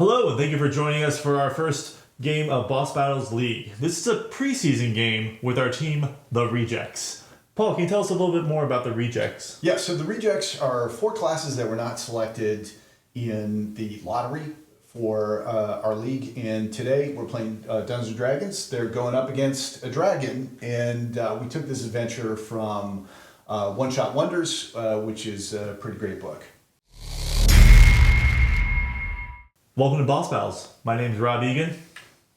Hello, and thank you for joining us for our first game of Boss Battles League. This is a preseason game with our team, the Rejects. Paul, can you tell us a little bit more about the Rejects? Yeah, so the Rejects are four classes that were not selected in the lottery for our league, and today we're playing Dungeons and Dragons. They're going up against a dragon, and we took this adventure from One Shot Wonders, which is a pretty great book. Welcome to Boss Battles. My name is Rob Egan.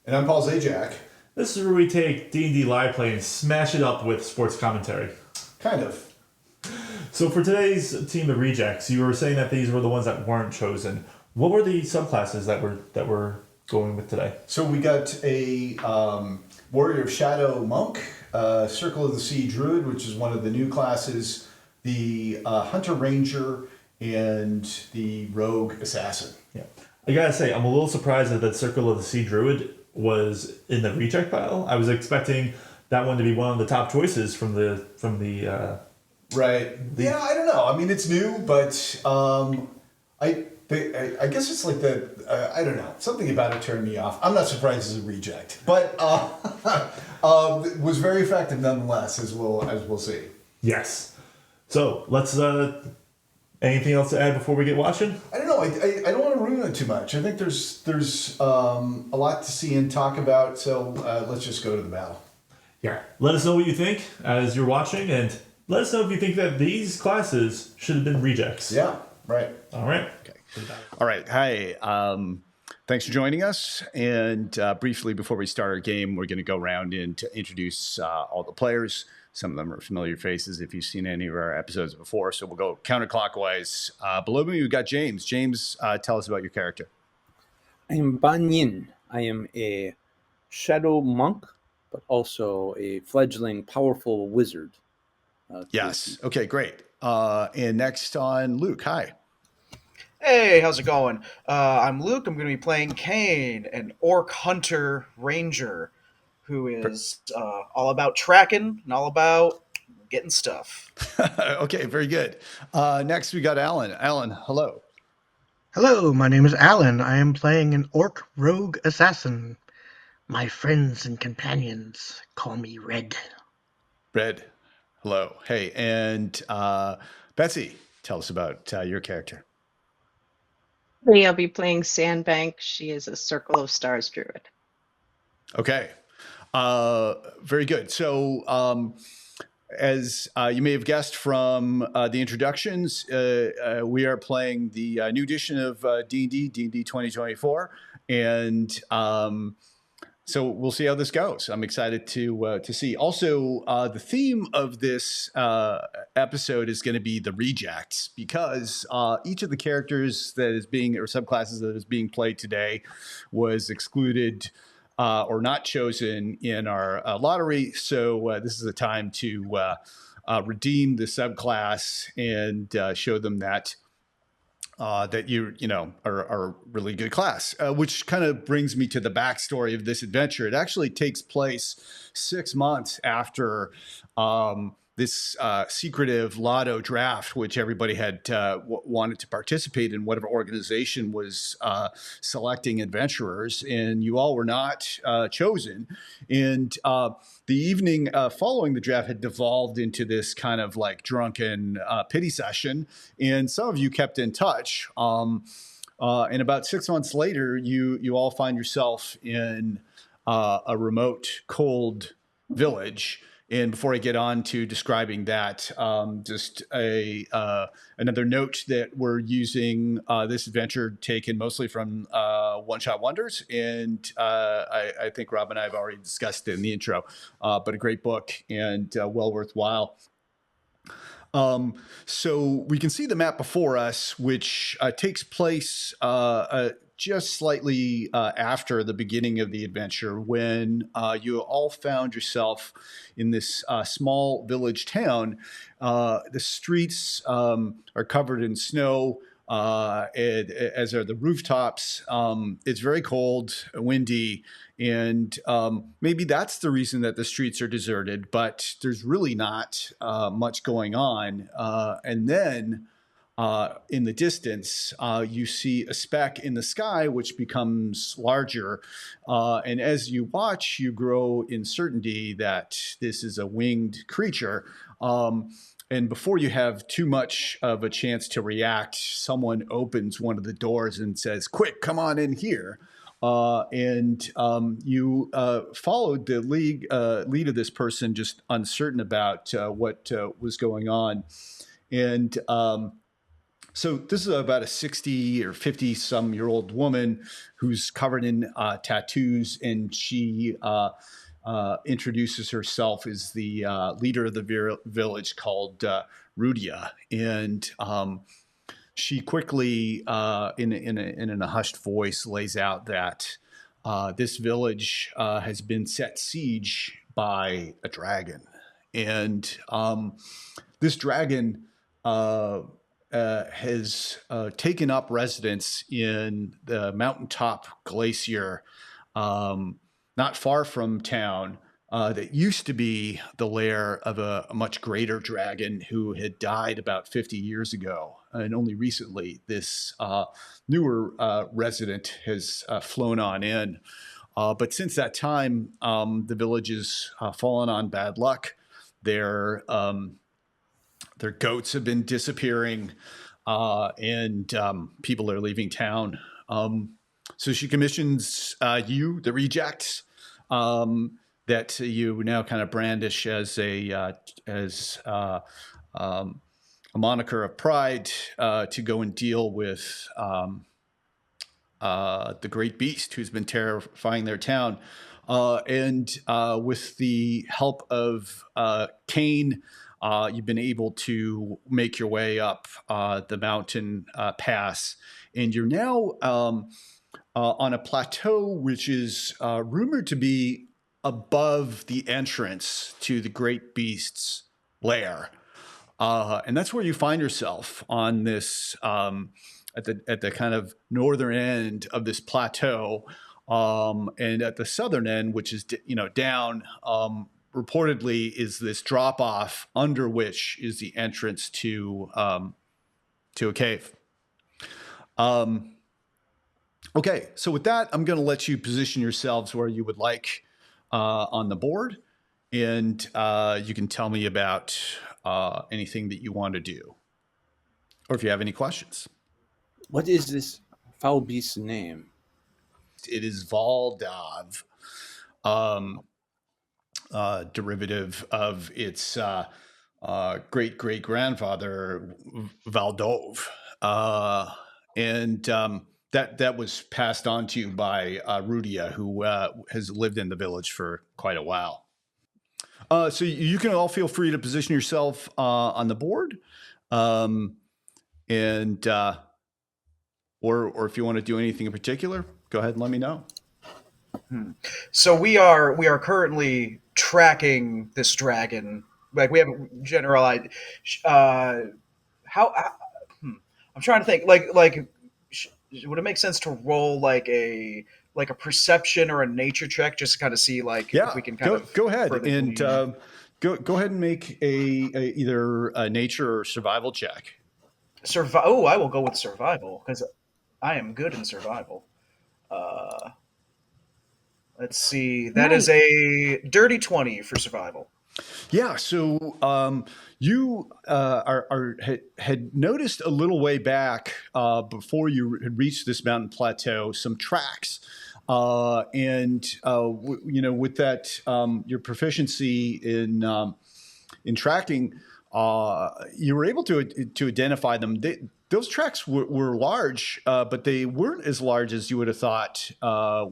And I'm Paul Zajac. This is where we take D&D live play and smash it up with sports commentary. Kind of. So for today's team, the Rejects, you were saying that these were the ones that weren't chosen. What were the subclasses that we're going with today? So we got a Warrior of Shadow Monk, Circle of the Sea Druid, which is one of the new classes, the Hunter Ranger, and the Rogue Assassin. Yeah. I gotta say, I'm a little surprised that the Circle of the Sea Druid was in the reject pile. I was expecting that one to be one of the top choices from the Right. Yeah, I don't know. I mean, it's new, but I guess it's like I don't know. Something about it turned me off. I'm not surprised as a reject, but was very effective nonetheless, as we'll see. Yes. So let's. Anything else to add before we get watching? I don't know. I don't want to ruin it too much. I think there's a lot to see and talk about. So let's just go to the battle. Yeah. Let us know what you think as you're watching, and let us know if you think that these classes should have been rejects. Yeah. Right. All right. Okay. All right. Hi. Thanks for joining us. And briefly, before we start our game, we're going to go around and to introduce all the players. Some of them are familiar faces if you've seen any of our episodes before. So we'll go counterclockwise. Below me, we've got James. James, tell us about your character. I am Ban Yin. I am a shadow monk, but also a fledgling powerful wizard. Yes. Okay, great. And next on Luke. Hi. Hey, how's it going? I'm Luke. I'm going to be playing Kane, an orc hunter ranger who is all about tracking and all about getting stuff. Okay, very good. Next, we got Alan. Alan, hello. Hello, my name is Alan. I am playing an orc rogue assassin. My friends and companions call me Red. Red, hello. Hey, and Betsy, tell us about your character. Hey, I'll be playing Sandbank. She is a Circle of Stars druid. Okay. Very good. So, as you may have guessed from the introductions, we are playing the new edition of D&D 2024, and so we'll see how this goes. I'm excited to see. Also, the theme of this episode is going to be the rejects, because each of the characters that is being, or subclasses that is being played today, was excluded or not chosen in our lottery. So this is a time to redeem the subclass and show them that that you are a really good class, which kind of brings me to the backstory of this adventure. It actually takes place 6 months after this secretive lotto draft, which everybody had wanted to participate in, whatever organization was selecting adventurers, and you all were not chosen. And the evening following the draft had devolved into this kind of like drunken pity session, and some of you kept in touch. And about 6 months later, you all find yourself in a remote, cold village. And before I get on to describing that, just another note that we're using this adventure taken mostly from One Shot Wonders. And I think Rob and I have already discussed it in the intro, but a great book and well worthwhile. So we can see the map before us, which takes place just slightly after the beginning of the adventure, when you all found yourself in this small village town. The streets are covered in snow, as are the rooftops. It's very cold, windy, and maybe that's the reason that the streets are deserted, but there's really not much going on. And then in the distance, you see a speck in the sky, which becomes larger. And as you watch, you grow in certainty that this is a winged creature. And before you have too much of a chance to react, someone opens one of the doors and says, "Quick, come on in here." And you followed the lead of this person, just uncertain about what was going on. And so this is about a 60 or 50 some year old woman who's covered in tattoos, and she introduces herself as the leader of the village called Rudia. And she quickly, in a hushed voice, lays out that this village has been set siege by a dragon. And this dragon has taken up residence in the mountaintop glacier not far from town that used to be the lair of a much greater dragon who had died about 50 years ago. And only recently, this newer resident has flown on in. But since that time, the village has fallen on bad luck. Their goats have been disappearing, and people are leaving town. So she commissions you, the Rejects, that you now kind of brandish as a moniker of pride, to go and deal with the great beast who's been terrifying their town. And with the help of Kane, you've been able to make your way up the mountain pass, and you're now on a plateau which is rumored to be above the entrance to the great beast's lair. And that's where you find yourself on this, at the kind of northern end of this plateau. And at the southern end, which is, down, reportedly is this drop off under which is the entrance to a cave. Okay, so with that, I'm going to let you position yourselves where you would like on the board, and you can tell me about anything that you want to do, or if you have any questions. What is this foul beast's name? It is Valdav, derivative of its great great grandfather Valdov, and that was passed on to you by Rudia, who has lived in the village for quite a while. So you can all feel free to position yourself on the board, and or if you want to do anything in particular, go ahead and let me know. So we are currently tracking this dragon. Like, we have a general idea. How? I'm trying to think. Would it make sense to roll like a perception or a nature check, just to kind of see if we can go ahead and go ahead and make a either a nature or survival check. I will go with survival because I am good in survival. Let's see. That is a dirty 20 for survival. Yeah. So you had noticed a little way back before you had reached this mountain plateau some tracks, and with that your proficiency in tracking, you were able to identify them. Those tracks were large, but they weren't as large as you would have thought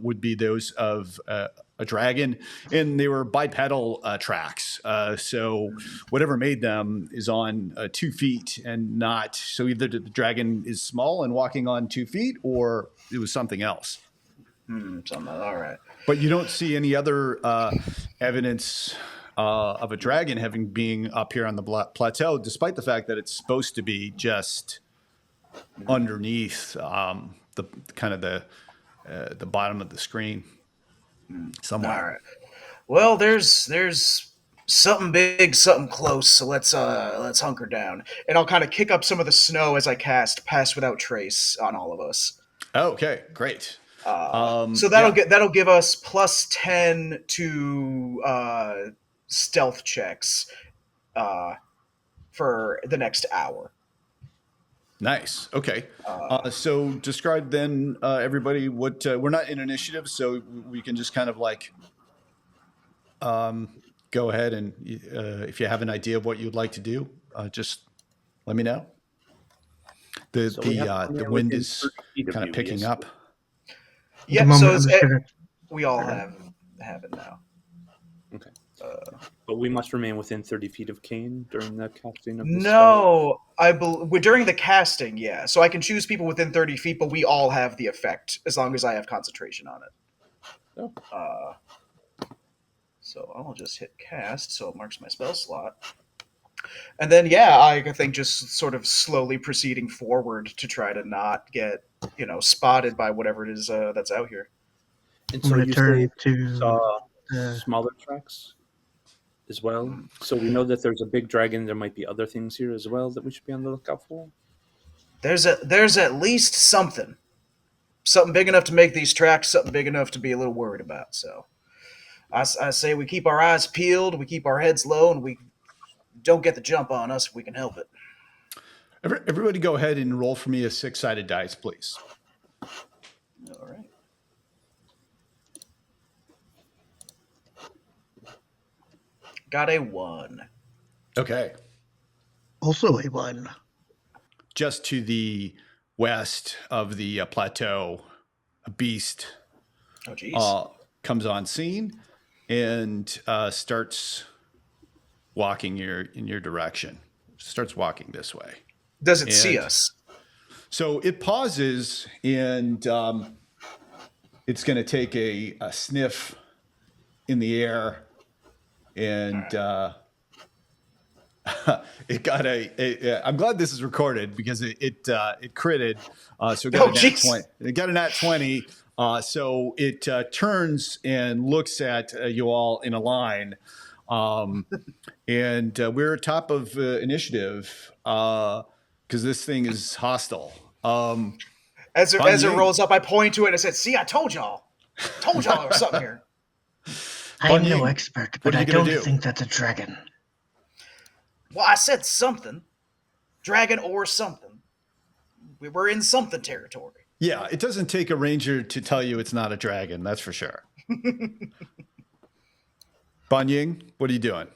would be those of a dragon, and they were bipedal tracks. So whatever made them is on 2 feet and not. So either the dragon is small and walking on 2 feet, or it was something else. All right. But you don't see any other evidence of a dragon being up here on the plateau, despite the fact that it's supposed to be just underneath the kind of the bottom of the screen somewhere. All right. Well, there's something big, something close. So let's hunker down, and I'll kind of kick up some of the snow as I cast Pass Without Trace on all of us. Okay, great. So Yeah. that'll give us +10 to stealth checks uh, for the next hour. Nice. Okay. So describe then, everybody, what we're not in initiative, so we can just kind of like go ahead and if you have an idea of what you'd like to do, just let me know. So we have to The remain wind within is 30 feet of kind of you, picking yes. up. At the Yeah, moment, I'm just gonna. we all have it now. Okay. But we must remain within 30 feet of Kane during the casting of this spell. No, during the casting, yeah. So I can choose people within 30 feet, but we all have the effect as long as I have concentration on it. Oh. So I'll just hit cast, so it marks my spell slot. And then, yeah, I think just sort of slowly proceeding forward to try to not get, spotted by whatever it is that's out here. And I'm so gonna you turn say to you saw the. smaller tracks as well. So we know that there's a big dragon. There might be other things here as well that we should be on the lookout for. There's at least something big enough to make these tracks, something big enough to be a little worried about. So I say we keep our eyes peeled, we keep our heads low, and we don't get the jump on us if we can help it. Everybody, go ahead and roll for me a 6-sided dice, please. All right. Got a 1. Okay. Also a 1. Just to the west of the plateau, a beast Oh, jeez. comes on scene and starts walking in your direction. Starts walking this way. Does it see us? So it pauses, and it's going to take a sniff in the air, and it got I'm glad this is recorded because it critted, so it got a nat 20. It got a nat 20. So it turns and looks at you all in a line, and we're top of initiative because this thing is hostile. As it rolls up, I point to it and I said, "See, I told y'all there was something here." I'm no Ying, expert, what but are I you gonna don't do? think that's a dragon. Well, I said something, dragon or something. We were in something territory. Yeah, it doesn't take a ranger to tell you it's not a dragon. That's for sure. Ying, what are you doing?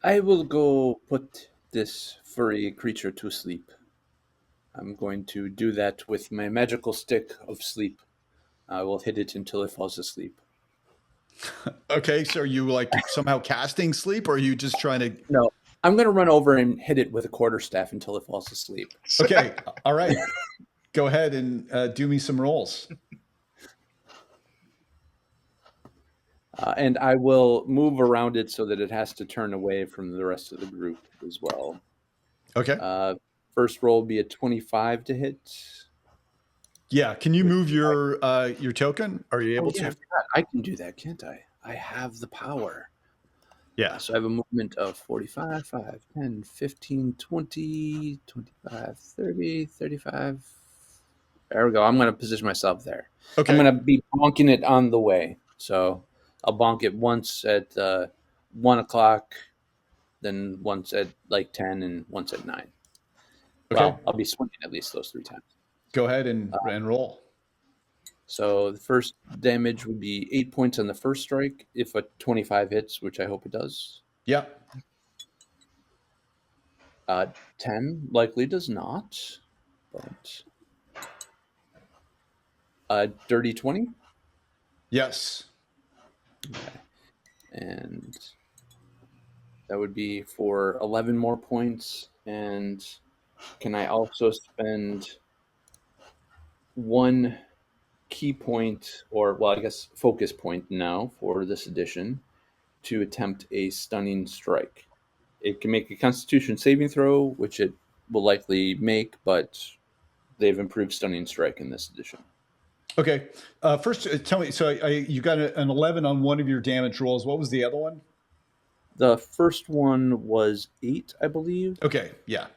I will go put this furry creature to sleep. I'm going to do that with my magical stick of sleep. I will hit it until it falls asleep. Okay, so are you like somehow casting sleep, or are you just trying to? No, I'm going to run over and hit it with a quarterstaff until it falls asleep. Okay, all right. Go ahead and do me some rolls. And I will move around it so that it has to turn away from the rest of the group as well. Okay. First roll will be a 25 to hit. Yeah. Can you move your token? Are you able yeah, to? I can do that, can't I? I have the power. Yeah. So I have a movement of 45, 5, 10, 15, 20, 25, 30, 35. There we go. I'm going to position myself there. Okay. I'm going to be bonking it on the way. So I'll bonk it once at 1 o'clock, then once at like 10, and once at 9. Okay. Well, I'll be swinging at least those 3 times. Go ahead and roll. So the first damage would be 8 points on the first strike if a 25 hits, which I hope it does. Yeah. 10 likely does not, but dirty 20. Yes. Okay. And that would be for 11 more points. And can I also spend 1 key point, or, well, I guess focus point now for this edition, to attempt a stunning strike? It can make a Constitution saving throw, which it will likely make, but they've improved stunning strike in this edition. Okay. First, tell me. So you got an 11 on one of your damage rolls. What was the other one? The first one was 8, I believe. Okay. Yeah.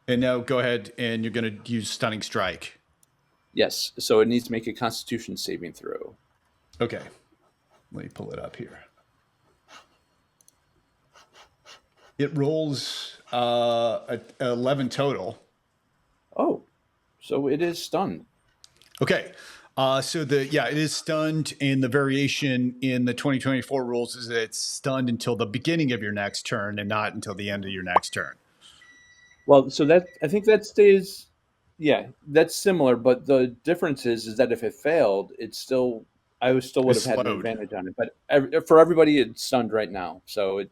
And now go ahead and you're going to use stunning strike. Yes, so it needs to make a Constitution saving throw. Okay. Let me pull it up here. It rolls 11 total. Oh, so it is stunned. Okay. So it is stunned, and the variation in the 2024 rules is that it's stunned until the beginning of your next turn and not until the end of your next turn. Well, so that I think that stays. Yeah, that's similar, but the difference is that if it failed, I would still would have It's had an slowed. advantage on it. But for everybody, it's stunned right now, so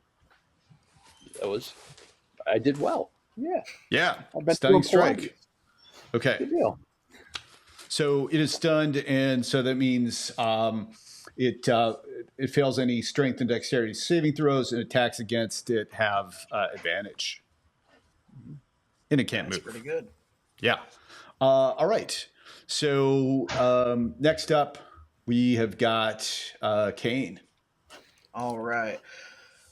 I did well. Yeah, Yeah. I've been Stunning doing Pilates. strike. Okay. Good deal. So it is stunned, and so that means it fails any strength and dexterity saving throws, and attacks against it have advantage. And it can't That's move. pretty good. Yeah. All right. So next up, we have got Kane. All right.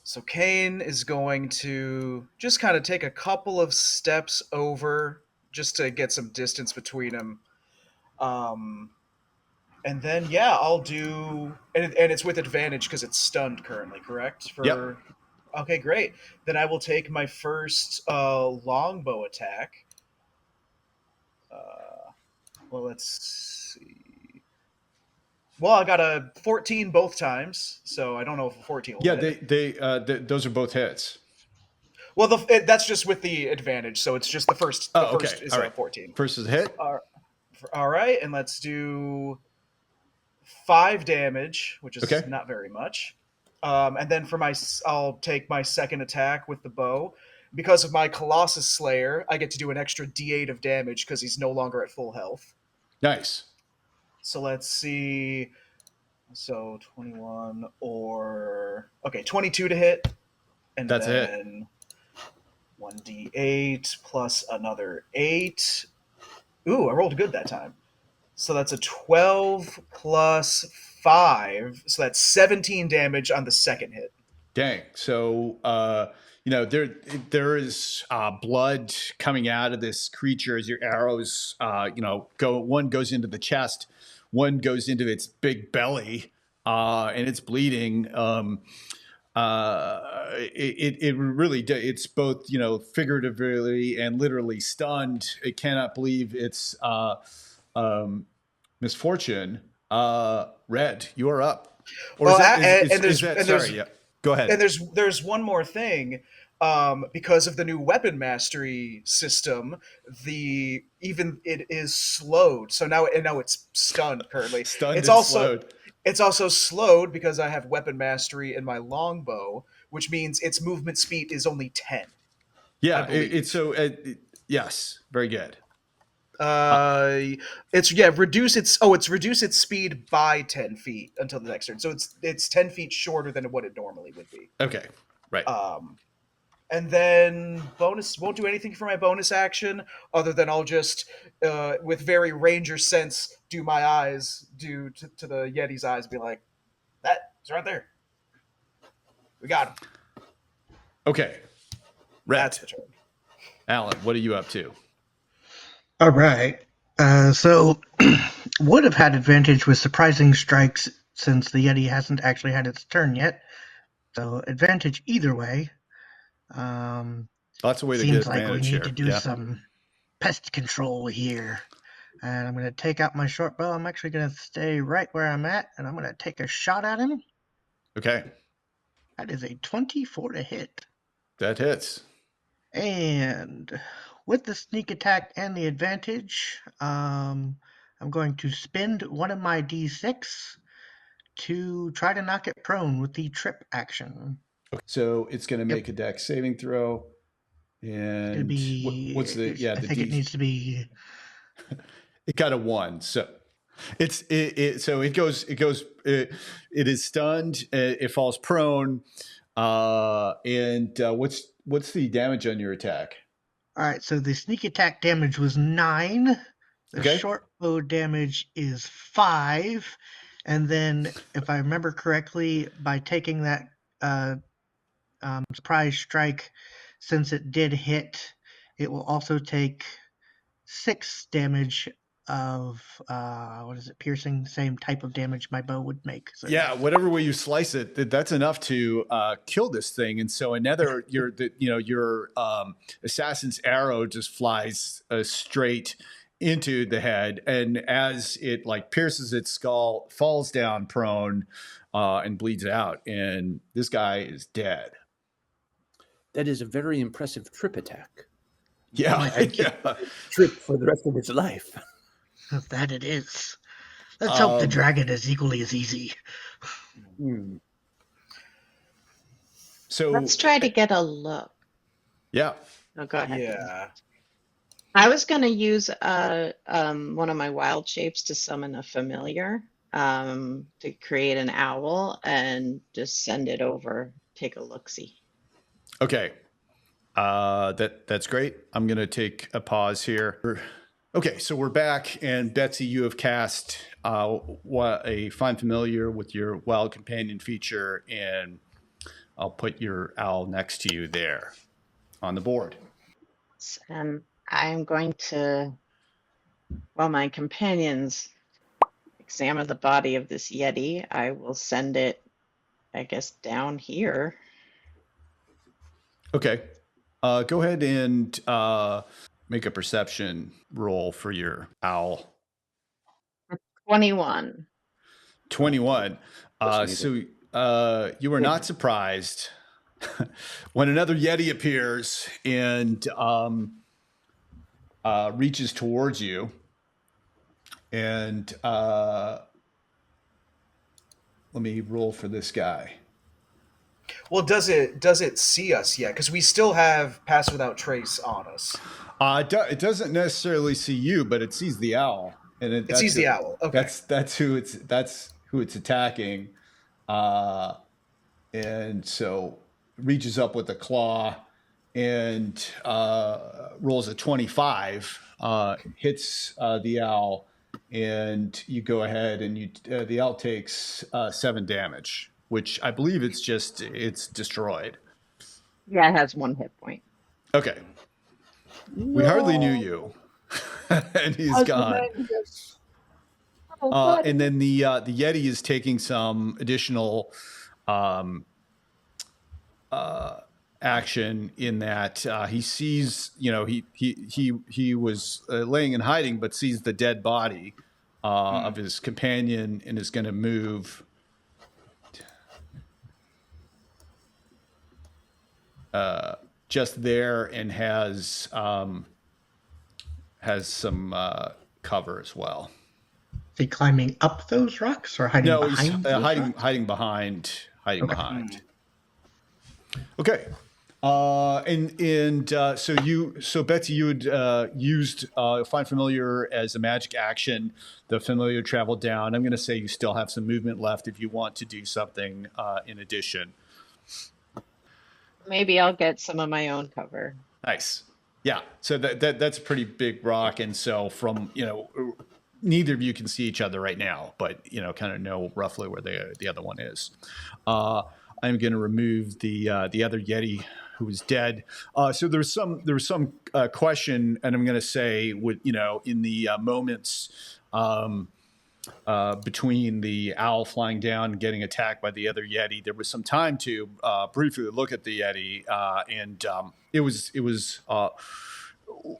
So Kane is going to just kind of take a couple of steps over just to get some distance between him. And then, yeah, I'll do. And it's with advantage because it's stunned currently, correct? Yep. Okay, great. Then I will take my first longbow attack. Well, let's see. Well, I got a 14 both times, so I don't know if a 14 will Yeah, hit. those are both hits. Well, that's just with the advantage, so it's just the first. The Okay. first is All right. 14. First is a hit. All right, and let's do 5 damage, which is Okay. not very much. And then I'll take my second attack with the bow. Because of my Colossus Slayer, I get to do an extra D8 of damage because he's no longer at full health. Nice. So let's see. So 21 or 22 to hit, and That's a hit. then 1d8 plus another 8. Ooh, I rolled good that time. So that's a 12 plus 5. So that's 17 damage on the second hit. Dang. So there is blood coming out of this creature as your arrows go. One goes into the chest, one goes into its big belly, and it's bleeding. It really it's both figuratively and literally stunned. It cannot believe its misfortune. Red, you are up. Or Well, sorry? Yeah, go ahead. And there's one more thing. Because of the new weapon mastery system, it is slowed. So now it's stunned currently. Stunned It's and also slowed. It's also slowed because I have weapon mastery in my longbow, which means its movement speed is only 10. Yeah, yes, very good. It's reduce its speed by 10 feet until the next turn. So it's 10 feet shorter than what it normally would be. Okay, right. And then bonus won't do anything for my bonus action other than I'll just, with very ranger sense, do my eyes, to the Yeti's eyes, be like, it's right there. We got him. Okay. Red. That's the turn. Alan, what are you up to? All right. So would have had advantage with surprising strikes since the Yeti hasn't actually had its turn yet. So advantage either way. Lots of way to get Seems like we advantage need here. to do some pest control here. And I'm going to take out my short bow. I'm actually going to stay right where I'm at, and I'm going to take a shot at him. Okay. That is a 24 to hit. That hits. And with the sneak attack and the advantage, I'm going to spend one of my d6 to try to knock it prone with the trip action. Okay. So it's going to make a dex saving throw. And what's the I think it needs to be. It got a 1. So it is stunned. It falls prone. And what's the damage on your attack? All right, so the sneak attack damage was 9. The Okay. short bow damage is 5, and then if I remember correctly, by taking that surprise strike, since it did hit, it will also take 6 damage of what is it? Piercing, same type of damage my bow would make. So Yeah, whatever way you slice it, that's enough to kill this thing. And so your assassin's arrow just flies straight into the head, and as it like pierces its skull, falls down prone, and bleeds out, and this guy is dead. That is a very impressive trip attack. Yeah, Thank you. yeah. Trip for the rest of his life. That it is. Let's hope the dragon is equally as easy. So Let's try to get a look. yeah. Oh, go ahead. Yeah. I was going to use one of my wild shapes to summon a familiar, to create an owl and just send it over, take a look-see. Okay. That's great. I'm going to take a pause here. Okay, so we're back, and Betsy, you have cast a Find Familiar with your Wild Companion feature, and I'll put your owl next to you there on the board. And I'm going to, while my companions examine the body of this Yeti, I will send it, I guess, down here. Okay. Go ahead and make a perception roll for your owl. 21. 21. So you are not surprised when another Yeti appears and reaches towards you. And let me roll for this guy. Well, does it see us yet? Because we still have Pass Without Trace on us. It doesn't necessarily see you, but it sees the owl, and It sees the owl. Okay. That's who it's attacking, and so reaches up with a claw and rolls a 25, hits the owl, and you go ahead and the owl takes 7 damage, which I believe it's destroyed. Yeah, it has 1 hit point. Okay. We hardly knew you. And he's gone. And then the Yeti is taking some additional action in that he sees, he was laying and hiding, but sees the dead body of his companion and is going to move just there and has some cover as well. Is he climbing up those rocks or hiding No, behind? he's those rocks? hiding behind. Okay. Behind. Okay. So Betsy, you had used Find Familiar as a magic action. The familiar traveled down. I'm going to say you still have some movement left if you want to do something in addition. Maybe I'll get some of my own cover. Nice. Yeah. So that's a pretty big rock, and so from neither of you can see each other right now, but kind of know roughly where the other one is. I'm going to remove the other Yeti who was dead. So there was some question, and I'm going to say in the moments between the owl flying down and getting attacked by the other Yeti, there was some time to briefly look at the Yeti, and it was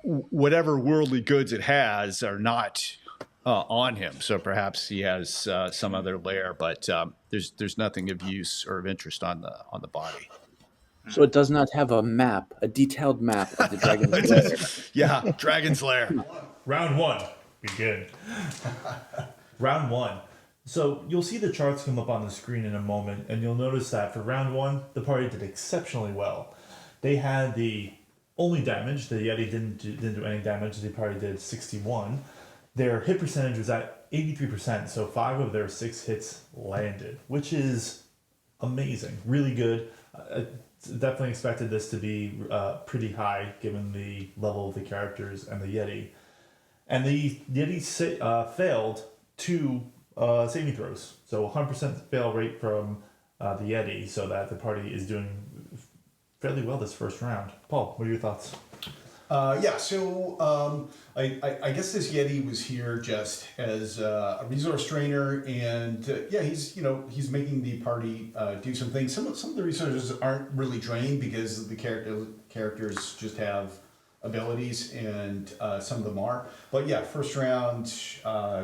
whatever worldly goods it has are not on him. So perhaps he has some other lair, but there's nothing of use or of interest on the body. So it does not have a detailed map of the dragon's lair. Yeah, dragon's lair. Round 1. Begin. Round 1. So you'll see the charts come up on the screen in a moment, and you'll notice that for round 1, the party did exceptionally well. They had the only damage. The Yeti didn't do any damage. The party did 61. Their hit percentage was at 83%, so 5 of their 6 hits landed, which is amazing. Really good. Definitely expected this to be pretty high given the level of the characters and the Yeti. and the Yeti failed 2 saving throws. So 100% fail rate from the Yeti, so that the party is doing fairly well this first round. Paul, what are your thoughts? I guess this Yeti was here just as a resource trainer, and he's making the party do some things. Some of the resources aren't really drained because the characters just have abilities, and some of them are. But yeah, first round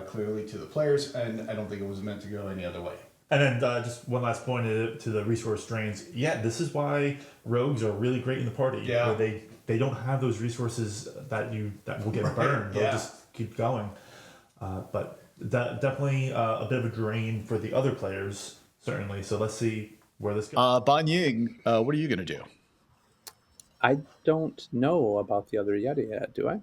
clearly to the players, and I don't think it was meant to go any other way. And then just one last point to the resource drains. Yeah, this is why rogues are really great in the party. Yeah. Where they don't have those resources that will get burned. They'll just keep going. But that definitely a bit of a drain for the other players, certainly. So let's see where this goes. Ban Ying, what are you going to do? I don't know about the other Yeti yet, do I?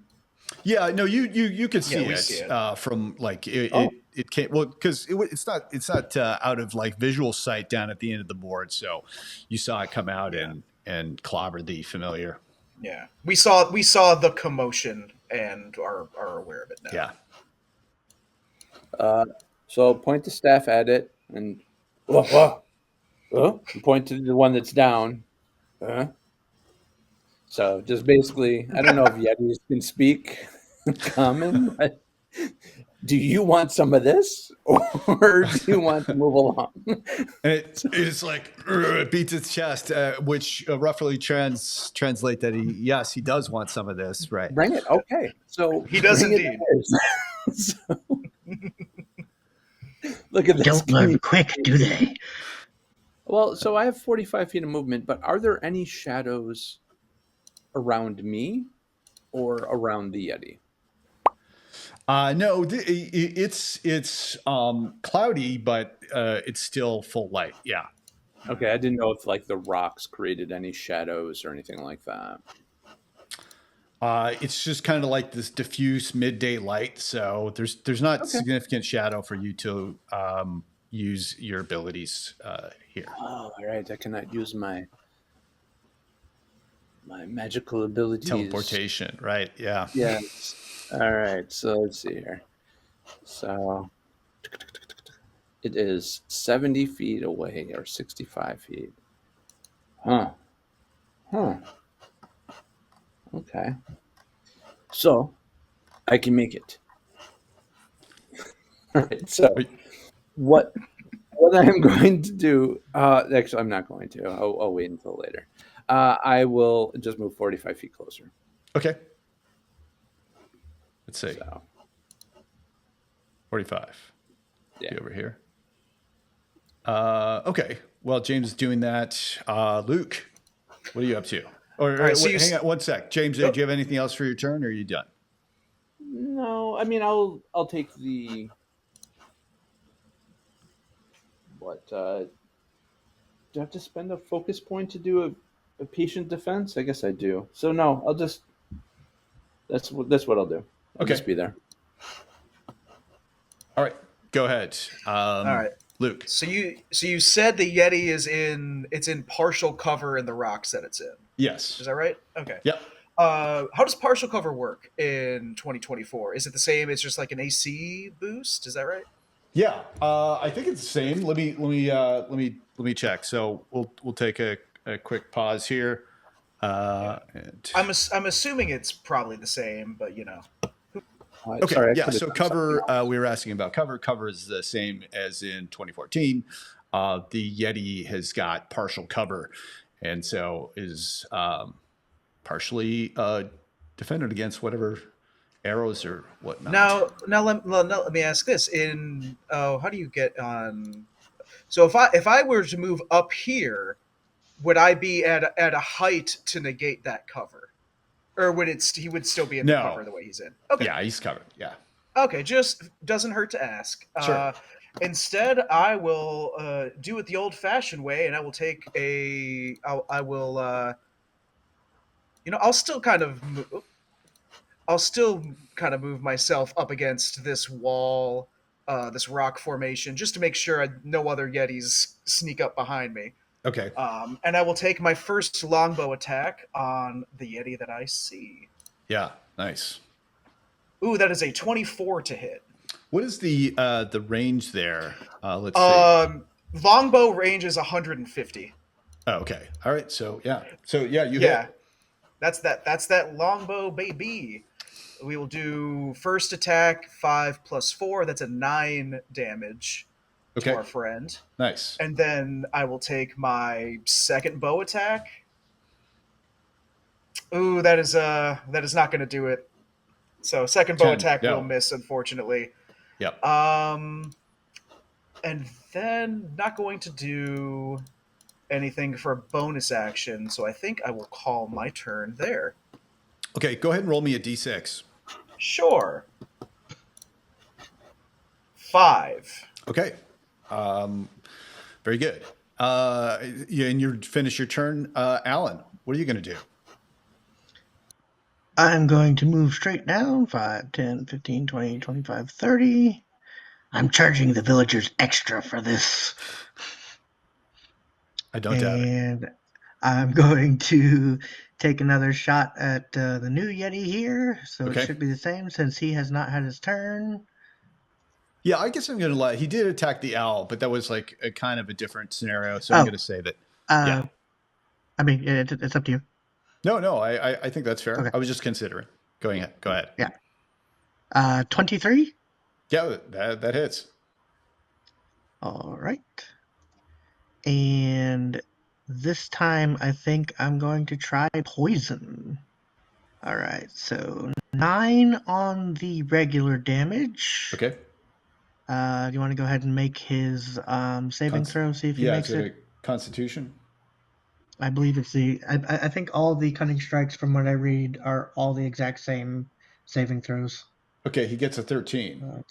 Yeah, no, you can see we it, see it. from like it. Oh. It can't because it's not out of like visual sight down at the end of the board. So you saw it come out and clobber the familiar. Yeah, we saw the commotion and are aware of it now. Yeah. So point the staff at it and point to the one that's down. So just basically, I don't know if Yetis can speak common. But do you want some of this, or do you want to move along? And it's like it beats its chest, which roughly translate that he does want some of this, right? Bring it. Okay. So He does bring it indeed. So, look at this. Don't learn quick, do they? Well, so I have 45 feet of movement, but are there any shadows around me or around the Yeti? No, it's cloudy, but it's still full light. Yeah. Okay, I didn't know if like the rocks created any shadows or anything like that. It's just kind of like this diffuse midday light, so there's not significant shadow for you to use your abilities here. Oh, all right. I cannot use my magical abilities. Teleportation, right? Yeah. Yes. All right. So let's see here. So it is 70 feet away or 65 feet. Huh. Okay. So I can make it. All right. So what I'm going to do, actually, I'm not going to. I'll wait until later. I will just move 45 feet closer. Okay. Let's see. So, 45. yeah. Be over here. Okay. Well, James is doing that. Luke, what are you up to? Or right, so hang on one sec. James, do you have anything else for your turn, or are you done? No, I mean I'll take the what? Do I have to spend a focus point to do a patient defense? I guess I do. So no, I'll just that's what I'll do. I'll Okay. just be there. All right. Go ahead. All right, Luke. So you said the Yeti is in partial cover in the rocks that it's in. Yes. Is that right? Okay. Yep. How does partial cover work in 2024? Is it the same? It's just like an AC boost. Is that right? Yeah. I think it's the same. Let me check. So we'll take a quick pause here. And I'm assuming it's probably the same, but you know. okay. Sorry, Yeah. So cover. We were asking about cover. Cover is the same as in 2014. The Yeti has got partial cover, and so is partially defended against whatever arrows or whatnot. Now let me ask this. How do you get on? So if I were to move up here, would I be at a height to negate that cover, or he would still be in the No. cover the way he's in? Okay. Yeah, he's covered. Yeah. Okay, just doesn't hurt to ask. Sure. Instead, I will do it the old-fashioned way, and I will take I'll still kind of move myself up against this wall, this rock formation, just to make sure no other Yetis sneak up behind me. Okay. And I will take my first longbow attack on the Yeti that I see. Yeah. Nice. Ooh, that is a 24 to hit. What is the range there? Let's see. Longbow range is 150. Oh, okay. All right. So you Yeah, hit. that's that longbow, baby. We will do first attack 5 plus 4. That's a 9 damage to Okay. our friend. Nice. And then I will take my second bow attack. Ooh, that is not going to do it. So second bow 10. attack will No. miss, unfortunately. Yep. And then not going to do anything for a bonus action. So I think I will call my turn there. Okay. Go ahead and roll me a d6. Sure. 5. Okay. Very good. And you finish your turn. Alan, what are you going to do? I'm going to move straight down 5, 10, 15, 20, 25, 30. I'm charging the villagers extra for this. I don't doubt it. And I'm going to take another shot at the new Yeti here. So Okay. it should be the same since he has not had his turn. Yeah, I guess I'm going to let. He did attack the owl, but that was like a kind of a different scenario. So I'm going to say that. Yeah. I mean, it's up to you. No, I think that's fair. Okay. I was just considering. Go ahead. Yeah. 23. Yeah, that hits. All right. And this time I think I'm going to try poison. All right. So 9 on the regular damage. Okay. Do you want to go ahead and make his saving throw? See if he makes is it. a Constitution? I believe it's the. I think all the cunning strikes, from what I read, are all the exact same saving throws. Okay, he gets a 13.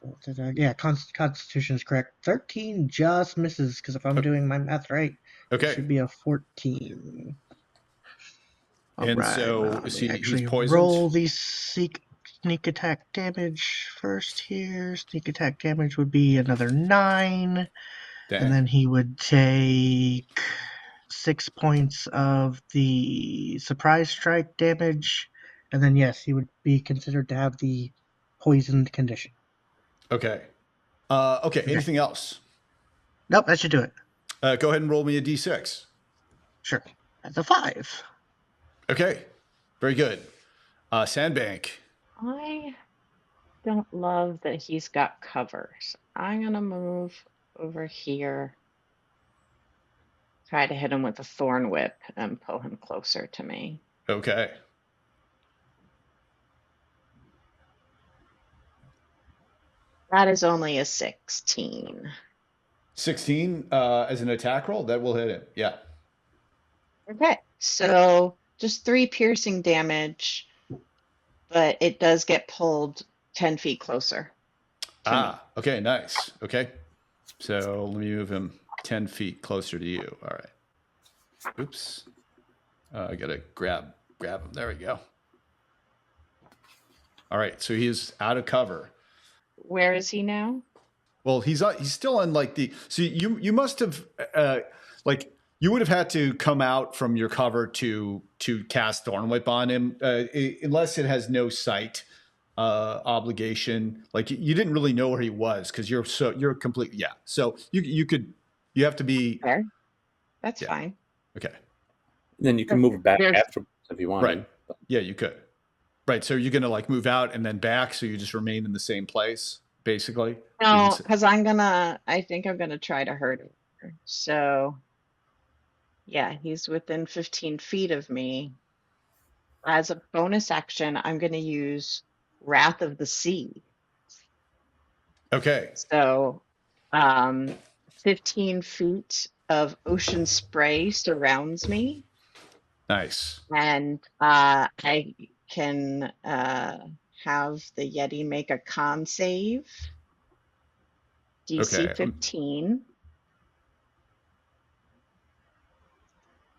Yeah, Constitution is correct. 13 just misses because if I'm doing my math right, Okay. it should be a 14. All And right, so let is me he's actually poisoned? roll the sneak attack damage first here. Sneak attack damage would be another 9. Dang. And then he would take 6 points of the surprise strike damage. And then, yes, he would be considered to have the poisoned condition. Okay. Okay. Anything else? Nope, that should do it. Go ahead and roll me a d6. Sure. That's a 5. Okay. Very good. Sandbank. I don't love that he's got cover. So I'm going to move over here. Try to hit him with a thorn whip and pull him closer to me. Okay. That is only a 16. 16 as an attack roll, that will hit him. Yeah. Okay, so just 3 piercing damage, but it does get pulled 10 feet closer to me. Okay, nice. Okay. So let me move him 10 feet closer to you. All right. Oops. I got to grab him. There we go. All right. So he is out of cover. Where is he now? Well, he's still on like the. So you must have you would have had to come out from your cover to cast Thorn Whip on him, unless it has no sight obligation. Like you didn't really know where he was because you're completely So you have to be There. That's fine. Okay. Then you can move back There's- afterwards if you want. Right. Yeah, you could. Right. So you're gonna like move out and then back, so you just remain in the same place, basically. No, because I think I'm gonna try to hurt him. So yeah, he's within 15 feet of me. As a bonus action, I'm gonna use Wrath of the Sea. Okay. So 15 feet of ocean spray surrounds me. Nice. And I can have the Yeti make a con save. DC Okay. 15.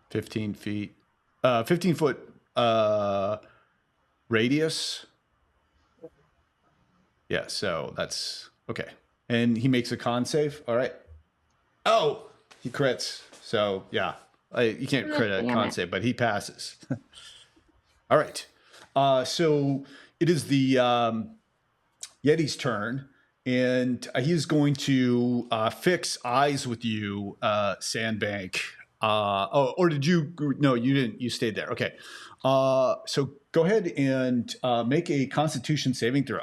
15 feet. 15-foot radius. Yeah, so that's okay. And he makes a con save. All right. Oh, he crits. So yeah, you can't crit a con save, but he passes. All right. So it is the Yeti's turn, and he's going to fix eyes with you, Sandbank. Or did you? No, you didn't. You stayed there. Okay. So go ahead and make a Constitution saving throw.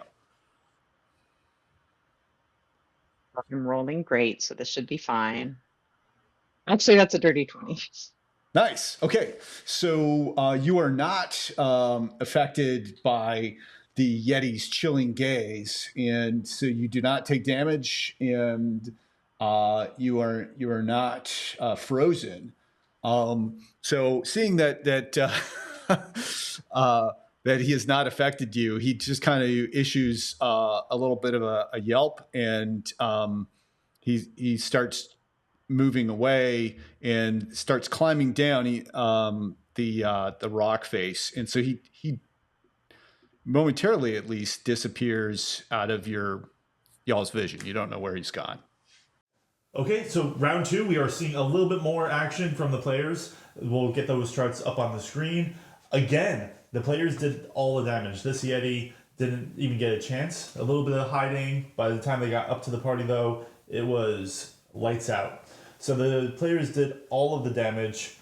I'm rolling great, so this should be fine. Actually, that's a dirty 20. Nice. Okay. So you are not affected by the Yeti's chilling gaze, and so you do not take damage, and you are not frozen. So seeing that he has not affected you, he just kind of issues a little bit of a yelp, and he starts moving away and starts climbing down the rock face, and so he momentarily at least disappears out of y'all's vision. You don't know where he's gone. Okay, so round 2, we are seeing a little bit more action from the players. We'll get those charts up on the screen. Again, the players did all the damage. This Yeti didn't even get a chance. A little bit of hiding. By the time they got up to the party, though, it was lights out. So the players did all of the damage,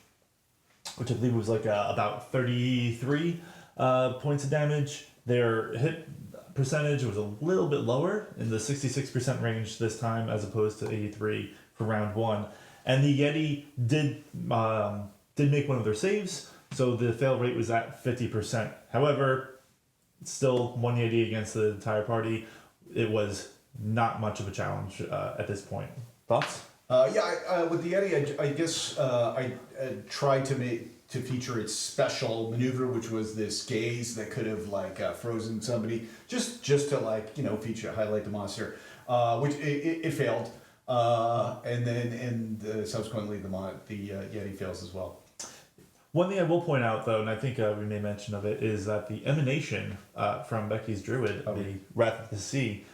which I believe was like about 33 points of damage. Their hit percentage was a little bit lower in the 66% range this time, as opposed to 83 for round 1. And the Yeti did make one of their saves, so the fail rate was at 50%. However, still one Yeti against the entire party. It was not much of a challenge at this point. Thoughts? With the Yeti, I guess I tried to feature its special maneuver, which was this gaze that could have frozen somebody, just to highlight the monster, which it failed, and subsequently the Yeti fails as well. One thing I will point out, though, and I think we made mention of it, is that the emanation from Becky's Druid, the Wrath of the Sea,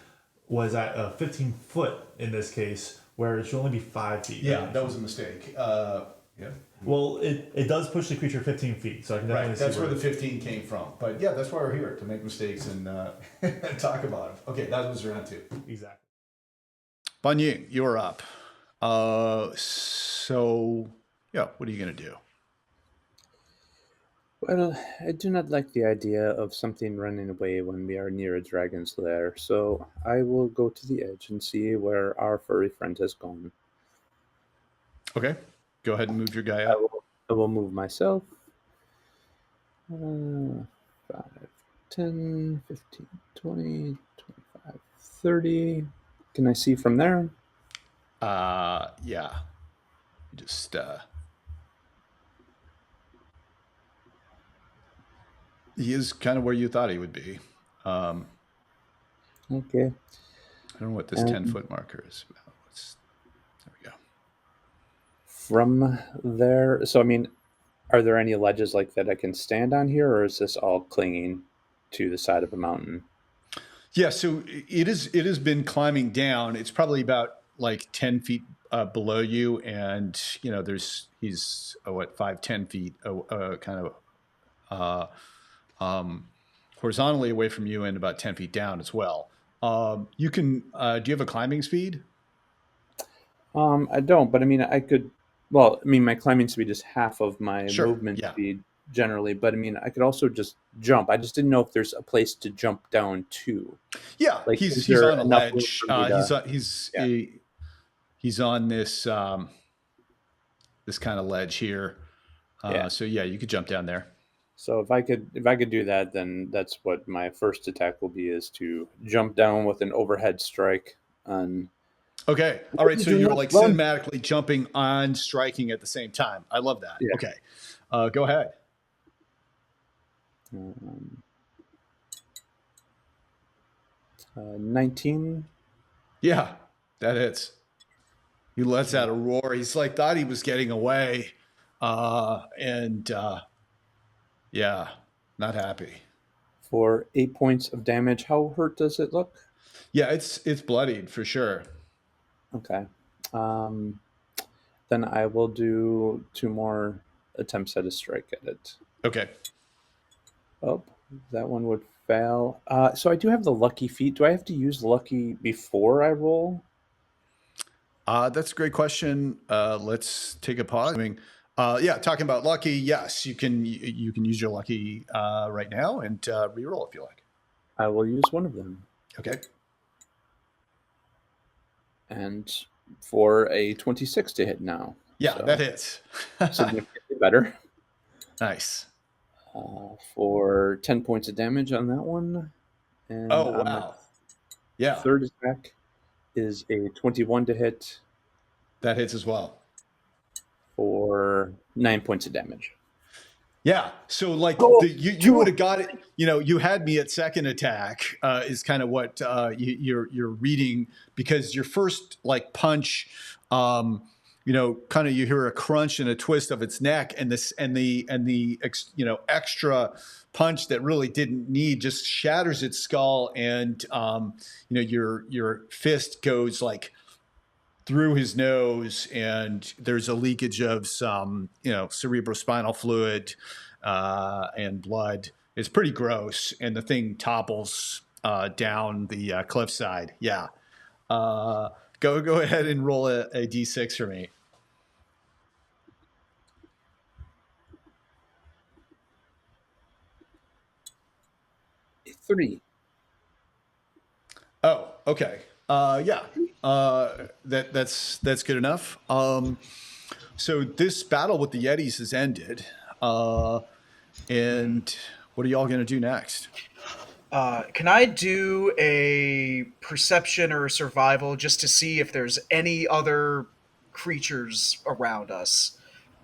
was at 15 foot in this case, where it should only be 5 feet. Yeah, that was a mistake. Yeah. Well, it does push the creature 15 feet, so I can definitely Right, see that's where the 15 came from. But yeah, that's why we're here, to make mistakes and talk about them. Okay, that was round 2. Exactly. Banying, you're up. So yeah, what are you going to do? Well, I do not like the idea of something running away when we are near a dragon's lair, so I will go to the edge and see where our furry friend has gone. Okay, go ahead and move your guy up. I will move myself. 5, 10, 15, 20, 25, 30. Can I see from there? Yeah. Just he is kind of where you thought he would be. Okay. I don't know what this 10-foot marker is about. There we go. From there, so I mean, are there any ledges like that I can stand on here, or is this all clinging to the side of a mountain? Yeah, so it has been climbing down. It's probably about 10 feet below you, and he's 5-10 feet kind of horizontally away from you and about 10 feet down as well. You can do you have a climbing speed? I don't, but I mean, I could. Well, I mean, my climbing speed is half of my movement speed generally, but I mean, I could also just jump. I just didn't know if there's a place to jump down to. Yeah, he's on a ledge. He's on this this kind of ledge here. So yeah, you could jump down there. So if I could do that, then that's what my first attack will be, is to jump down with an overhead strike on. Okay. All right. So you're cinematically jumping on, striking at the same time. I love that. Yeah. Okay. Go ahead. 19. Yeah, that hits. He lets out a roar. He's thought he was getting away. Yeah, not happy. For 8 points of damage. How hurt does it look? Yeah, it's bloodied for sure. Okay. Then I will do 2 more attempts at a strike at it. Okay. Oh, that one would fail. So I do have the lucky feat. Do I have to use lucky before I roll? That's a great question. Let's take a pause. Yeah, talking about lucky. Yes, you can use your lucky right now and reroll if you like. I will use one of them. Okay. And for a 26 to hit now. Yeah, So that hits. significantly better. Nice. For 10 points of damage on that one. And Oh on wow. Yeah, my third attack is a 21 to hit that hits as well. for 9 points of damage. Yeah. So like you would have got it. You had me at second attack is kind of what you're reading, because your first like punch, kind of you hear a crunch and a twist of its neck, and the extra punch that really didn't need just shatters its skull, and your fist goes like through his nose, and there's a leakage of some, cerebrospinal fluid and blood. It's pretty gross, and the thing topples down the cliffside. Yeah. Go ahead and roll a d6 for me. A 3. Oh, okay. Yeah. That's good enough. So this battle with the Yetis has ended. And what are y'all going to do next? Can I do a perception or a survival just to see if there's any other creatures around us?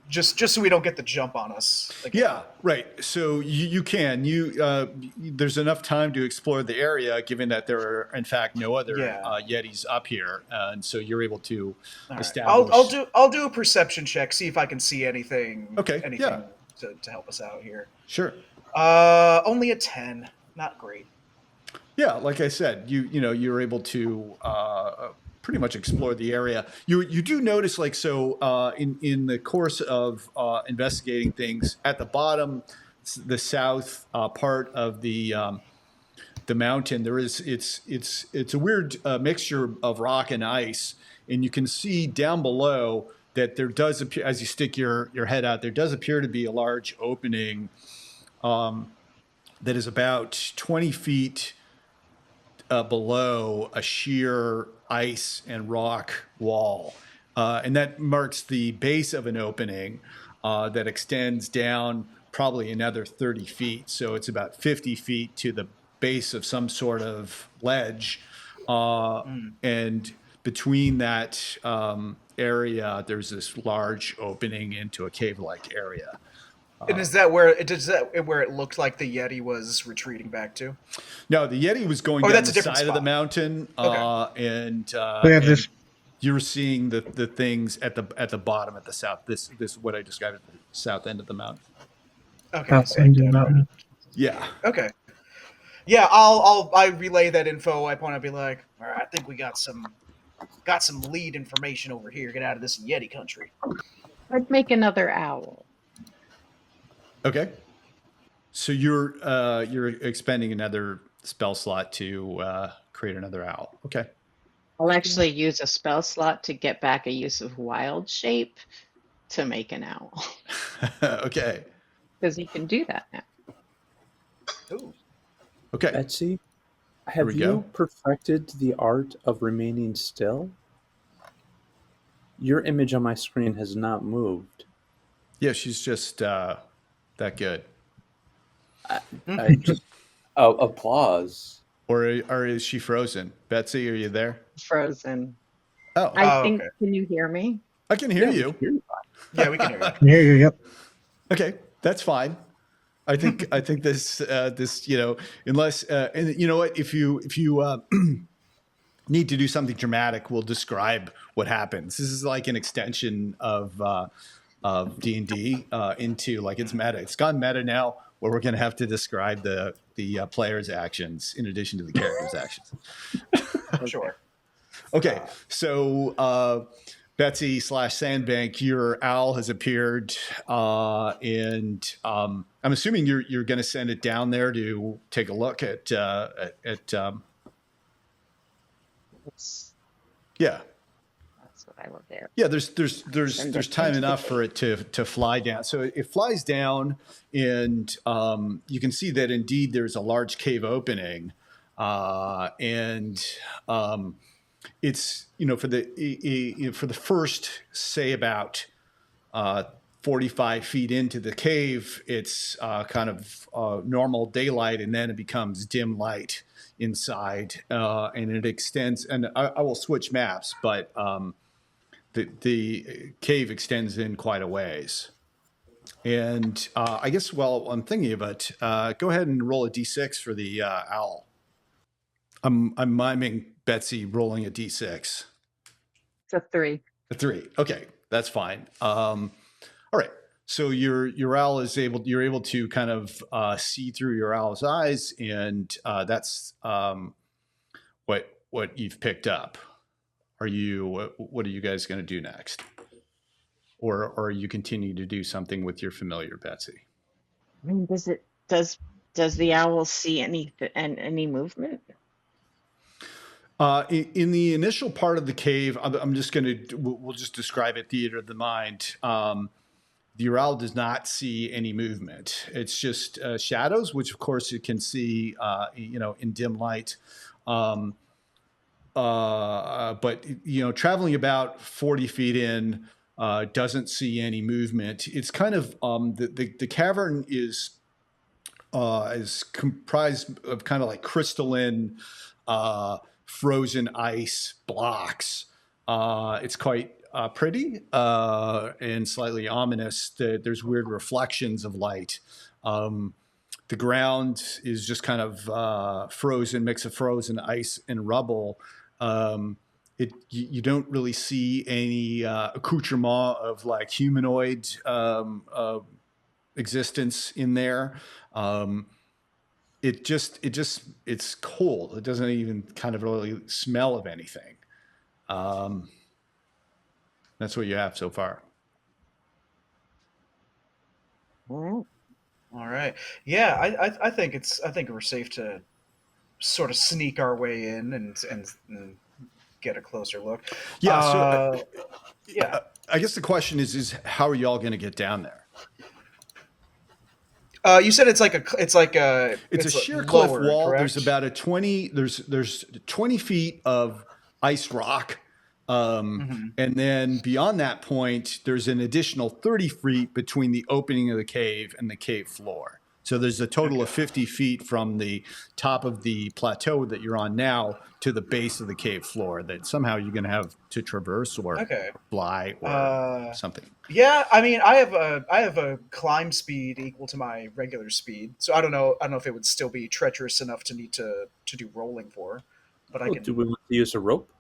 Just so we don't get the jump on us. Yeah, right. So you can. There's enough time to explore the area, given that there are, in fact, no other Yetis up here, and so you're able to establish. I'll do a perception check, see if I can see anything. Okay. Anything to help us out here. Sure. Only a 10. Not great. Yeah, like I said, you're able to pretty much explore the area. You do notice, in the course of investigating things at the bottom, the south part of the mountain, it's a weird mixture of rock and ice, and you can see down below that there does appear, as you stick your head out, there does appear to be a large opening that is about 20 feet below a sheer ice and rock wall. And that marks the base of an opening that extends down probably another 30 feet. So it's about 50 feet to the base of some sort of ledge. And between that area, there's this large opening into a cave-like area. And is that where it looked like the Yeti was retreating back to? No, the Yeti was going down the side of the mountain, and you were seeing the things at the bottom, at the south. This what I described at the south end of the mountain. Okay, south end of the mountain. Yeah. Okay. Yeah, I relay that info. I point out, be like, all right, I think we got some lead information over here. Get out of this Yeti country. I'd make another owl. Okay. So you're expending another spell slot to create another owl. Okay. I'll actually use a spell slot to get back a use of wild shape to make an owl. Okay. Because you can do that now. Ooh. Okay. Betsy, have you perfected the art of remaining still? Your image on my screen has not moved. Yeah, she's just that good. I just applause. Or is she frozen? Betsy, are you there? Frozen. Oh. I think. Okay. Can you hear me? I can hear you. Yeah, we can hear you. I hear you. Yep. Okay, that's fine. I think this unless and you know what, if you need to do something dramatic, we'll describe what happens. This is like an extension of D&D into like it's meta. It's gone meta now, where we're going to have to describe the player's actions in addition to the character's actions. Sure. Okay, so Betsy slash Sandbank, your owl has appeared, and I'm assuming you're going to send it down there to take a look at yeah. That's what I will do. Yeah, there's Send it time into the enough for cave. it to fly down. So it flies down, and you can see that indeed there's a large cave opening, and it's for the first, say, about 45 feet into the cave, it's kind of normal daylight, and then it becomes dim light inside, and it extends. And I will switch maps, but the cave extends in quite a ways. And I guess while I'm thinking of it, go ahead and roll a d6 for the owl. I'm miming Betsy rolling a d6. It's a 3. A 3. Okay, that's fine. All right. So your owl is you're able to kind of see through your owl's eyes, and that's what you've picked up. What are you guys going to do next? Or are you continue to do something with your familiar, Betsy? I mean, does the owl see any movement? In the initial part of the cave, I'm just going to, we'll just describe it, theater of the mind. The owl does not see any movement. It's just shadows, which of course it can see, in dim light. But traveling about 40 feet in, doesn't see any movement. It's kind of the cavern is comprised of kind of like crystalline frozen ice blocks. It's quite pretty and slightly ominous. There's weird reflections of light. The ground is just kind of frozen, mix of frozen ice and rubble. You don't really see any accoutrement of like humanoid existence in there. It's cold. It doesn't even kind of really smell of anything. That's what you have so far. Well, All right. Yeah, I think we're safe to sort of sneak our way in and get a closer look. Yeah. Yeah. I guess the question is how are y'all going to get down there? You said it's a sheer cliff lower, wall. correct? There's about there's 20 feet of ice rock. And then beyond that point, there's an additional 30 feet between the opening of the cave and the cave floor. So there's a total of 50 feet from the top of the plateau that you're on now to the base of the cave floor that somehow you're going to have to traverse or fly or something. Yeah, I mean, I have a climb speed equal to my regular speed, so I don't know if it would still be treacherous enough to need to do rolling for, but I can. Do we want to use a rope?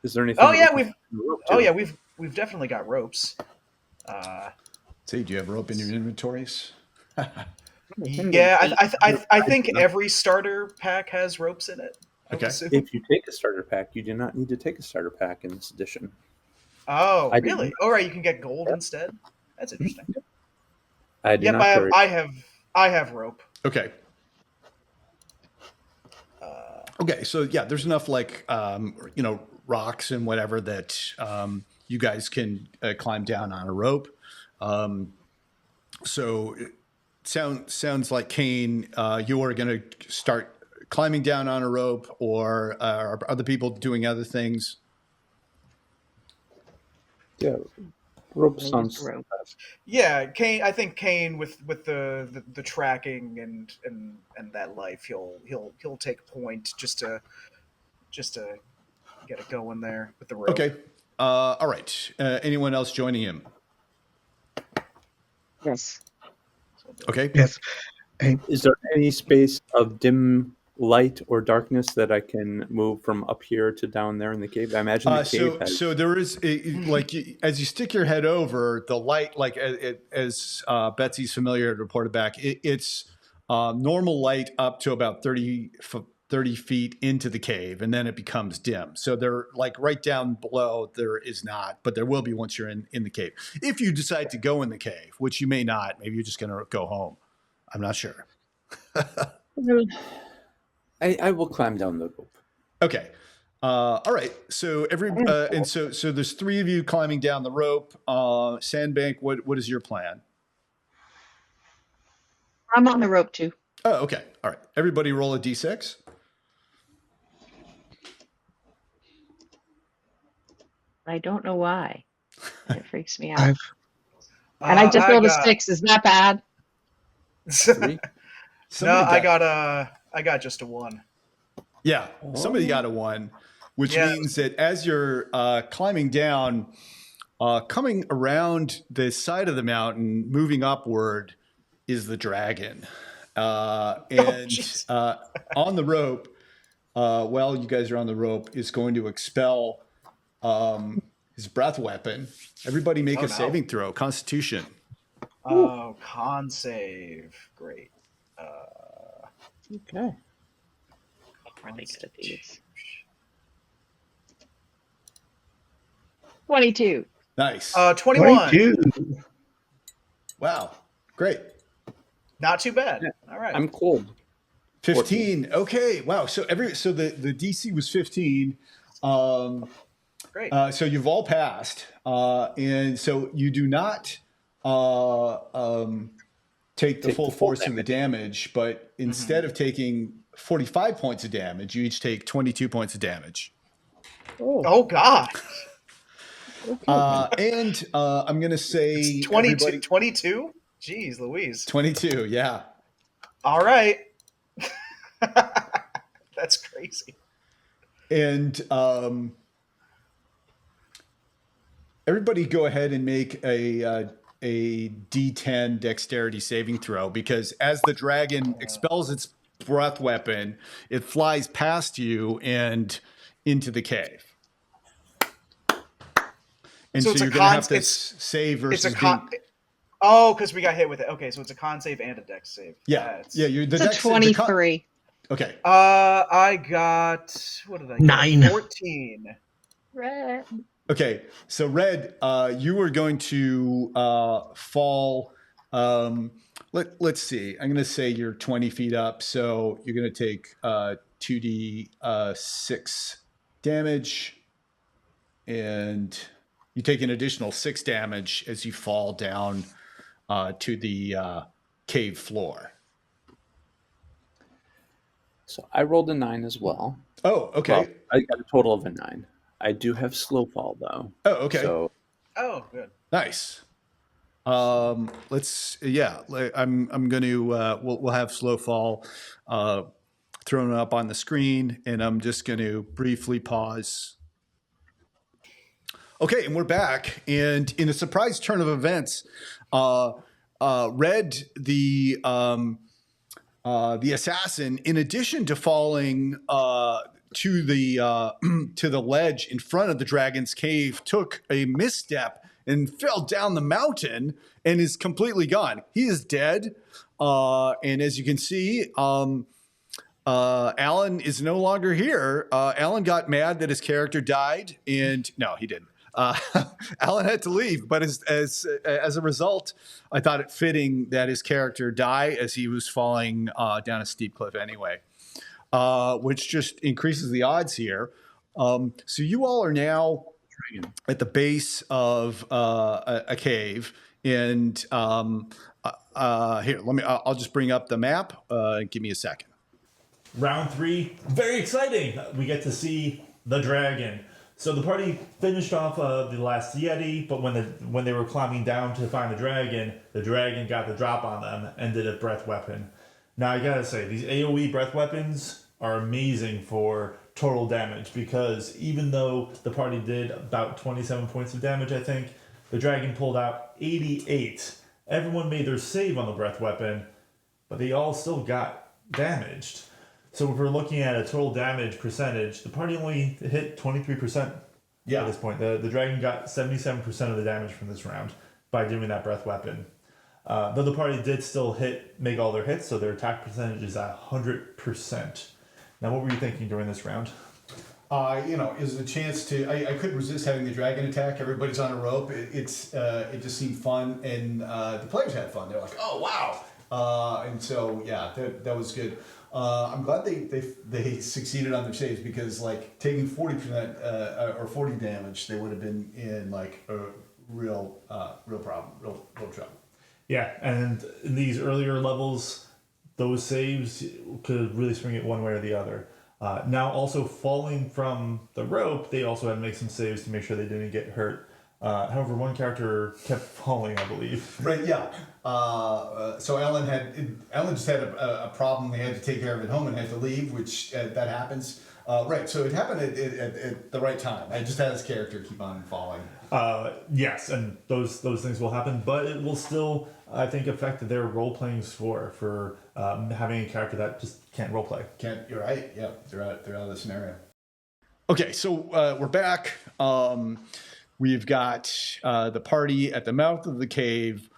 Is there anything? We've definitely got ropes. Say, do you have rope in your inventories? Yeah, I think every starter pack has ropes in it. Okay. If you take a starter pack, you do not need to take a starter pack in this edition. Oh, really? All right, you can get gold instead. That's interesting. I have rope. Okay. Okay, so yeah, there's enough like rocks and whatever that you guys can climb down on a rope. So it sounds like Kane, you are going to start climbing down on a rope, or are other people doing other things? Yeah, rope sounds. Yeah, Kane. I think Kane with the tracking and that life, he'll take point just to get it going there with the rope. Okay. All right. Anyone else joining him? yes. Okay. Yes. Is there any space of dim light or darkness that I can move from up here to down there in the cave? I imagine the cave has... So there is as you stick your head over the light, like as Betsy's familiar reported back, it's normal light up to about 30 30 feet into the cave, and then it becomes dim. So they're like right down below. There is not, but there will be once you're in the cave. If you decide to go in the cave, which you may not, maybe you're just going to go home. I'm not sure. I will climb down the rope. Okay. All right. So so there's 3 of you climbing down the rope. Sandbank, what is your plan? I'm on the rope too. Oh, okay. All right. Everybody roll a d6. I don't know why. It freaks me out. I've And I just rolled a got- 6. Is that bad? 3. No, Somebody I got just a 1. Yeah, somebody got a 1, which Yeah. means that as you're climbing down, coming around the side of the mountain, moving upward, is the dragon. And jeez. on the rope, while you guys are on the rope, is going to expel his breath weapon. Everybody make Oh, a no. saving throw. Constitution. Oh, con save. Great. Okay. Really good at these. 22. Nice. 21. 22. Wow. Great. Not too bad. All right. I'm cold. 15. Okay. Wow. So the DC was 15. Great. So you've all passed, and so you do not take the full force of the damage, but instead of taking 45 points of damage, you each take 22 points of damage. Oh God. And I'm going to say 22. everybody- 22? Jeez, Louise. 22. Yeah. All right. That's crazy. And everybody go ahead and make a D10 dexterity saving throw, because as the dragon expels its breath weapon, it flies past you and into the cave. And So so, it's a you're going to have to it's- save versus It's a con. being- Oh, because we got hit with it. Okay, so it's a con save and a dex save. yeah, That's- yeah. You're the It's a dex- the con- 23. okay. I got what did I get? 9. 14. Red. Okay, so Red, you are going to fall. Let's see. I'm going to say you're 20 feet up, so you're going to take 2d6 damage, and you take an additional 6 damage as you fall down to the cave floor. So I rolled a 9 as well. Oh, okay. Well, I got a total of a 9. I do have slow fall though. Oh, okay. So Oh, good. Nice. I'm going to we'll have slow fall thrown up on the screen, and I'm just going to briefly pause. Okay, and we're back, and in a surprise turn of events, Red, the assassin, in addition to falling to the ledge in front of the dragon's cave, took a misstep and fell down the mountain and is completely gone. He is dead. And as you can see, Alan is no longer here. Alan got mad that his character died, and no, he didn't. Alan had to leave, but as a result, I thought it fitting that his character die as he was falling down a steep cliff anyway. Which just increases the odds here. So you all are now at the base of a cave, and here, I'll just bring up the map. Give me a second. Round 3, very exciting. We get to see the dragon. So the party finished off the last Yeti, but when they were climbing down to find the dragon got the drop on them and did a breath weapon. Now I gotta say, these AoE breath weapons are amazing for total damage, because even though the party did about 27 points of damage, I think, the dragon pulled out 88. Everyone made their save on the breath weapon, but they all still got damaged. So if we're looking at a total damage percentage, the party only hit 23% at this point. The dragon got 77% of the damage from this round by doing that breath weapon. Though the party did still make all their hits, so their attack percentage is at 100%. Now, what were you thinking during this round? Is a chance to. I couldn't resist having the dragon attack. Everybody's on a rope. It just seemed fun, and the players had fun. They're like, "Oh wow!" And so yeah, that was good. I'm glad they succeeded on their saves because like taking 40% or 40 damage, they would have been in like a real problem, real trouble. Yeah, and in these earlier levels, those saves could really swing it one way or the other. Now, also falling from the rope, they also had to make some saves to make sure they didn't get hurt. However, one character kept falling, I believe. Right. Yeah. So Ellen just had a problem. They had to take care of at home and had to leave, which that happens. Right. So it happened at the right time. I just had his character keep on falling. Yes, and those things will happen, but it will still, I think, affect their role playing score for having a character that just can't role play. You're right. Yeah. They're out of the scenario. Okay, so we're back. We've got the party at the mouth of the cave.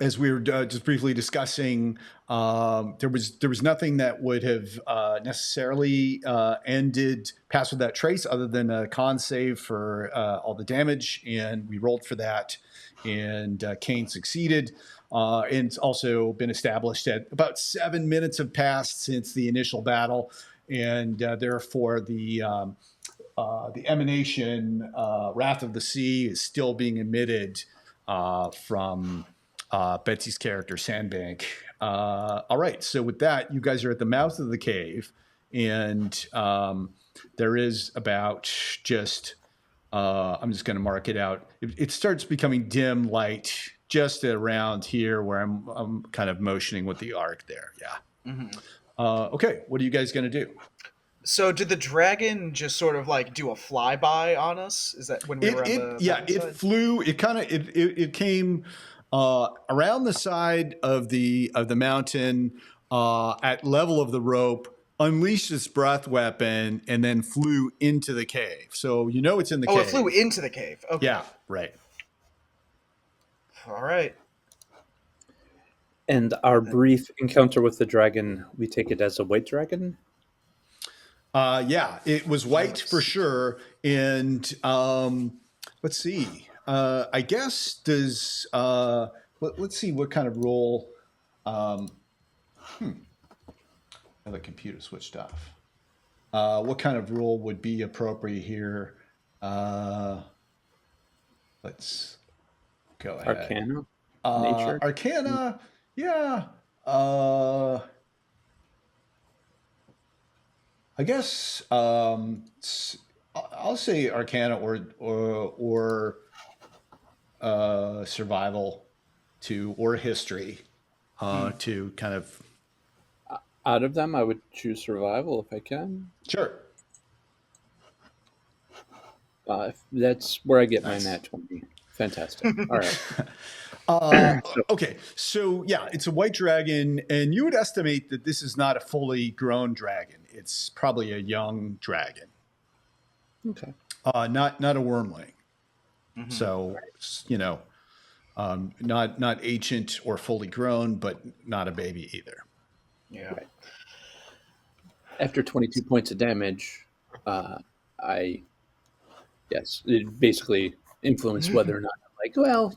As we were just briefly discussing, there was nothing that would have necessarily ended Pass Without Trace other than a con save for all the damage, and we rolled for that, and Kane succeeded. And it's also been established that about 7 minutes have passed since the initial battle, and therefore the emanation, Wrath of the Sea, is still being emitted from Betsy's character, Sandbank. All right, so with that, you guys are at the mouth of the cave, and there is about just, I'm just going to mark it out. It starts becoming dim light just around here where I'm kind of motioning with the arc there. Yeah. Mm-hmm. Okay, what are you guys going to do? So did the dragon just sort of like do a flyby on us? Is that when we were on the it side? flew. It came around the side of the mountain at level of the rope, unleashed its breath weapon, and then flew into the cave. So it's in the cave. Oh, it flew into the cave. Okay. Yeah, right. All right. And our brief encounter with the dragon, we take it as a white dragon? Yeah, it was white for sure. And let's see. I guess does let's see what kind of role. Now the computer switched off. What kind of role would be appropriate here? Let's go ahead. Arcana? Nature? Arcana, yeah. I guess I'll say Arcana or survival or history to kind of. Out of them, I would choose survival if I can. Sure. That's where I get my nat 20. Fantastic. All right. Okay, so yeah, it's a white dragon, and you would estimate that this is not a fully grown dragon. It's probably a young dragon. Okay. Not a wormling. Mm-hmm. So not ancient or fully grown, but not a baby either. Yeah. Right. After 22 points of damage, it basically influenced whether or not I'm like, well,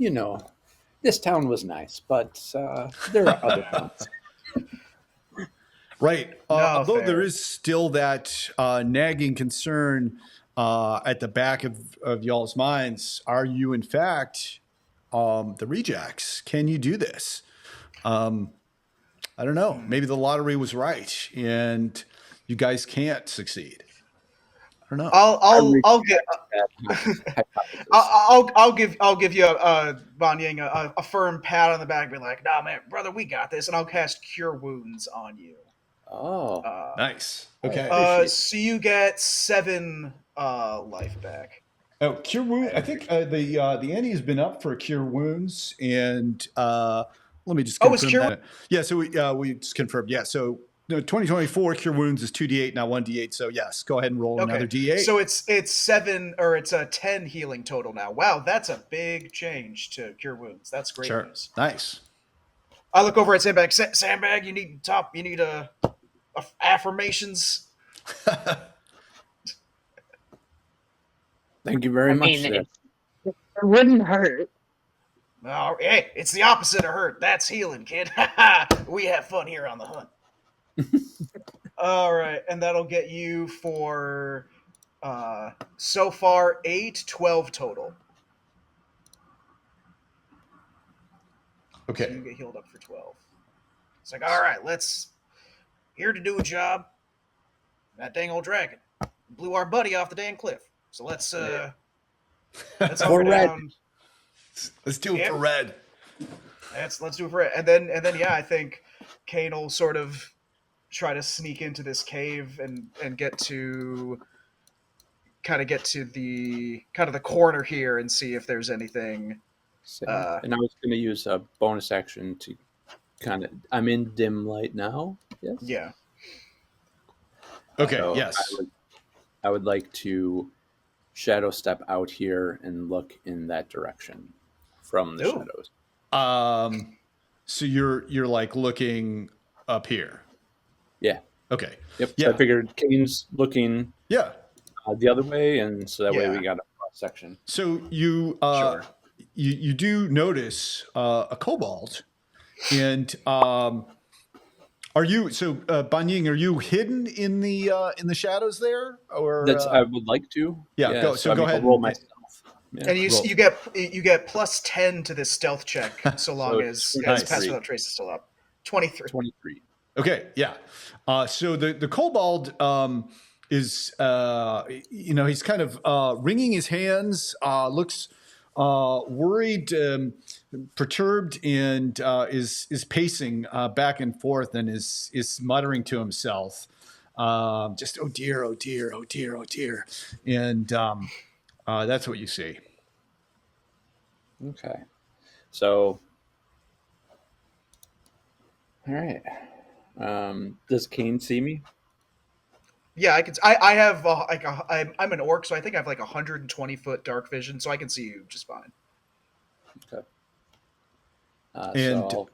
this town was nice, but there are other towns. Right. Although fair. there is still that nagging concern at the back of y'all's minds. Are you, in fact, the Rejects? Can you do this? I don't know. Maybe the lottery was right, and you guys can't succeed. I don't know. I'll give you Bon Yang a firm pat on the back, and be like, "Nah, man, brother, we got this," and I'll cast Cure Wounds on you. Oh, nice. Okay. So you get 7 life back. Oh, Cure Wounds. I think the ante has been up for Cure Wounds, and let me just confirm it's Cure that. Yeah, so we just confirmed. Yeah, so 2024 Cure Wounds is 2d8, not 1d8. So yes, go ahead and roll another d8. So it's 7 or it's a 10 healing total now. Wow, that's a big change to Cure Wounds. That's great news. Nice. I look over at Sandbag. Sandbag, you need a affirmations. Thank you very I much. mean, There. it wouldn't hurt. Oh, hey, it's the opposite of hurt. That's healing, kid. We have fun here on the hunt. All right, and that'll get you for so far 8, 12 total. So Okay. you get healed up for 12. It's like, all right, let's here to do a job. That dang old dragon blew our buddy off the dang cliff. So let's let's hunker For red. down. Let's do it Yep. for red. Let's do it for it. And then yeah, I think Kane will sort of try to sneak into this cave and get to the corner here and see if there's anything. Same. And I was going to use a bonus action to I'm in dim light now. Yes. Yeah. Okay. So Yes. I would like to shadow step out here and look in that direction from the Ooh. shadows. So you're like looking up here. Yeah. Okay. Yep. Yeah. So I figured Kane's looking Yeah. the other way, and so that way Yeah. we got a cross section. So you Sure. you do notice a kobold, and are you Banying? Are you hidden in the shadows there, or That's I would like to. Yeah, go- so go I'll ahead roll and- myself. Yeah. And Roll. you get plus 10 to this stealth check so long as Nice. Pass Without Trace is still up. 23. 23. Okay, yeah. So the kobold is he's kind of wringing his hands, looks worried, perturbed, and is pacing back and forth and is muttering to himself, just oh dear, oh dear, oh dear, oh dear, and that's what you see. Okay. So, all right. Does Kane see me? Yeah, I can. I have I'm an orc, so I think I have like 120-foot dark vision, so I can see you just fine. Okay. And So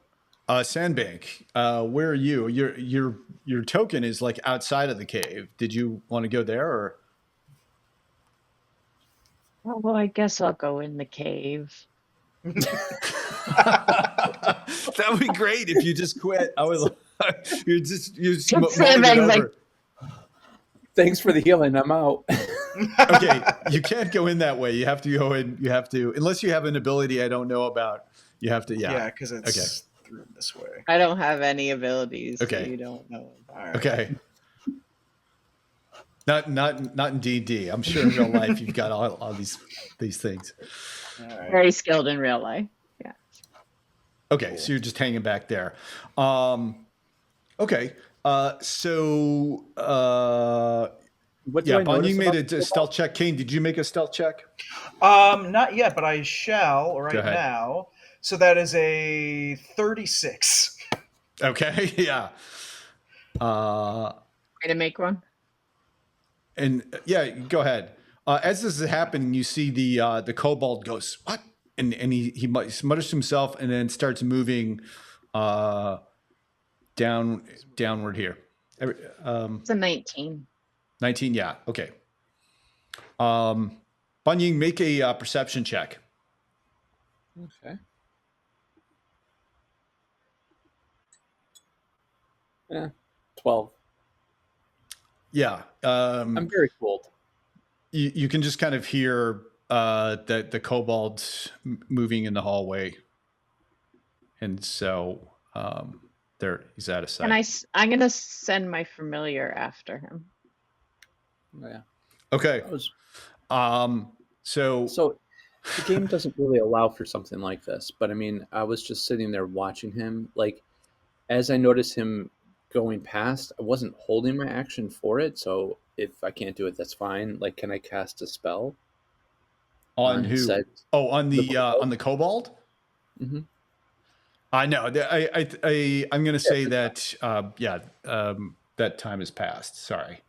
I'll, Sandbank, where are you? Your token is like outside of the cave. Did you want to go there, or? Oh, well, I guess I'll go in the cave. That would be great if you just quit. I would. You just mulling Sandbag's it like- over. thanks for the healing. I'm out. Okay, you can't go in that way. You have to go in. You have to, unless you have an ability I don't know about. You have to. Yeah, because it's Okay. through this way. I don't have any abilities, Okay. so you don't know. All right. Okay. Not in D&D. I'm sure in real life you've got all these things. All right. Very skilled in real life. Yeah. Okay, so you're just hanging back there. Okay. So What do yeah, I Bon, notice you about made a the stealth check. Kane, did you make a stealth check? Not yet, but I shall right ahead. now. So that is a 36. Okay, yeah. Way to make one. And yeah, go ahead. As this is happening, you see the kobold goes, what? And he mutters to himself and then starts moving downward here. It's a 19. 19, yeah, okay. Bunying, make a perception check. Okay. Yeah, 12. Yeah. I'm very cold. You can just kind of hear the kobold moving in the hallway. And so there he's out of sight. And I'm going to send my familiar after him. Yeah. Okay. That was, So so the game doesn't really allow for something like this, but I mean, I was just sitting there watching him. Like, as I noticed him going past, I wasn't holding my action for it. So if I can't do it, that's fine. Like, can I cast a spell on who? said- On the kobold? on the kobold? Mhm. I know. I'm going to say that that time has passed. Sorry.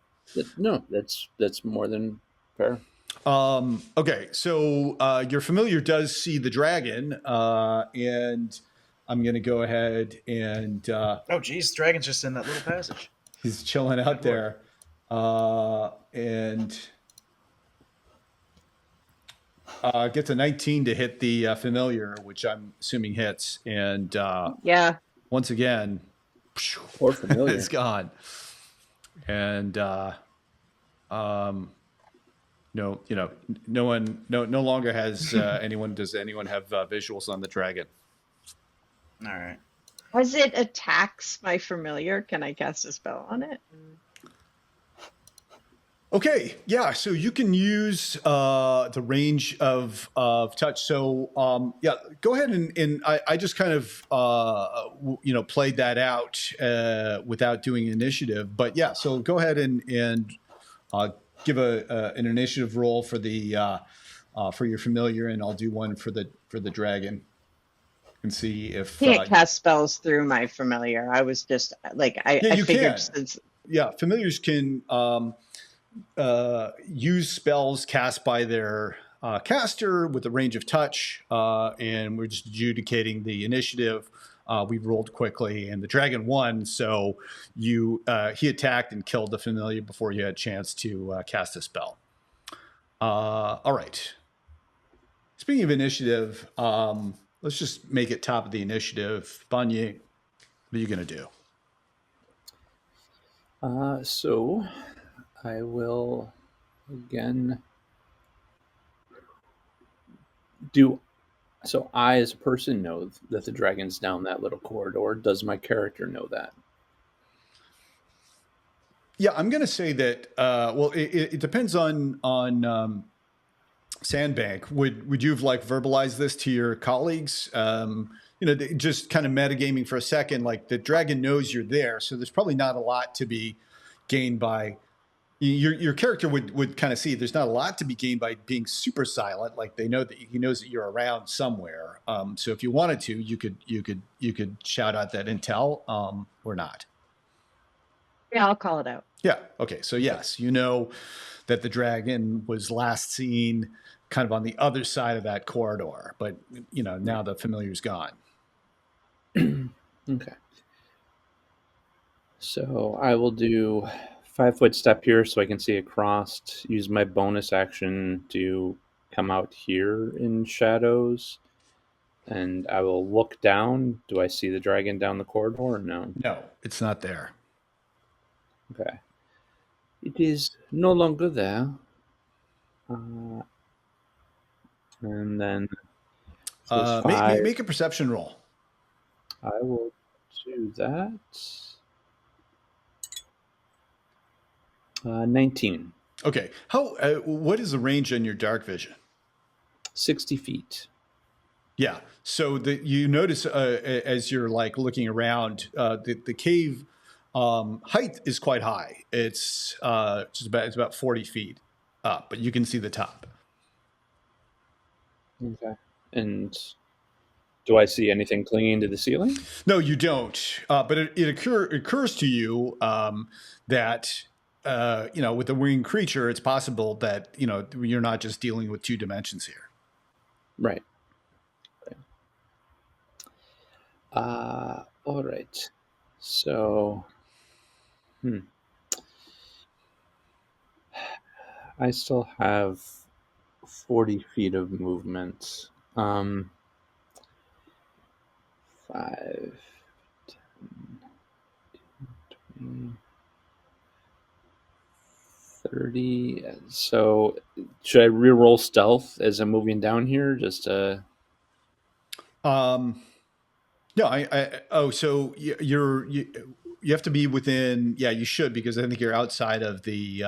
No, that's more than fair. Okay, so your familiar does see the dragon, and I'm going to go ahead and Oh, geez, dragon's just in that little passage. He's chilling out there, and gets a 19 to hit the familiar, which I'm assuming hits. And Yeah. once again, Or familiar. it's gone. And no, no one, no longer has anyone. Does anyone have visuals on the dragon? All right. As it attacks my familiar, can I cast a spell on it? Okay, yeah. So you can use the range of touch. So yeah, go ahead and I just kind of played that out without doing initiative. But yeah, so go ahead and give an initiative roll for the for your familiar, and I'll do one for the dragon, and see if Can't cast spells through my familiar. I was just like I you figured can. since Yeah, familiars can use spells cast by their caster with a range of touch, and we're just adjudicating the initiative. We rolled quickly, and the dragon won. So he attacked and killed the familiar before you had a chance to cast a spell. All right. Speaking of initiative, let's just make it top of the initiative. Banye, what are you going to do? So I will again do. So I, as a person, know that the dragon's down that little corridor. Does my character know that? Yeah, I'm going to say that. Well, it depends on Sandbank. Would you have verbalized this to your colleagues? Just kind of metagaming for a second. Like the dragon knows you're there, so there's probably not a lot to be gained by. Your character would kind of see there's not a lot to be gained by being super silent. Like they know that he knows that you're around somewhere. So if you wanted to, you could shout out that intel or not. yeah, I'll call it out. Yeah. Okay. So yes, you know that the dragon was last seen kind of on the other side of that corridor, but now the familiar's gone. Okay. So I will do 5-foot step here so I can see across. Use my bonus action to come out here in shadows, and I will look down. Do I see the dragon down the corridor or no? No, it's not there. Okay. It is no longer there. And then make a perception roll. I will do that. 19. Okay. What is the range on your dark vision? 60 feet. Yeah. So you notice as you're looking around, the cave height is quite high. It's about 40 feet up, but you can see the top. Okay. And do I see anything clinging to the ceiling? No, you don't. But it occurs to you that with a winged creature, it's possible that you're not just dealing with two dimensions here. Right. Okay. All right. So, I still have 40 feet of movement. 5, 10, 20, 30. So, should I re-roll stealth as I'm moving down here? Just to... No, so you have to be within. Yeah, you should, because I think you're outside of the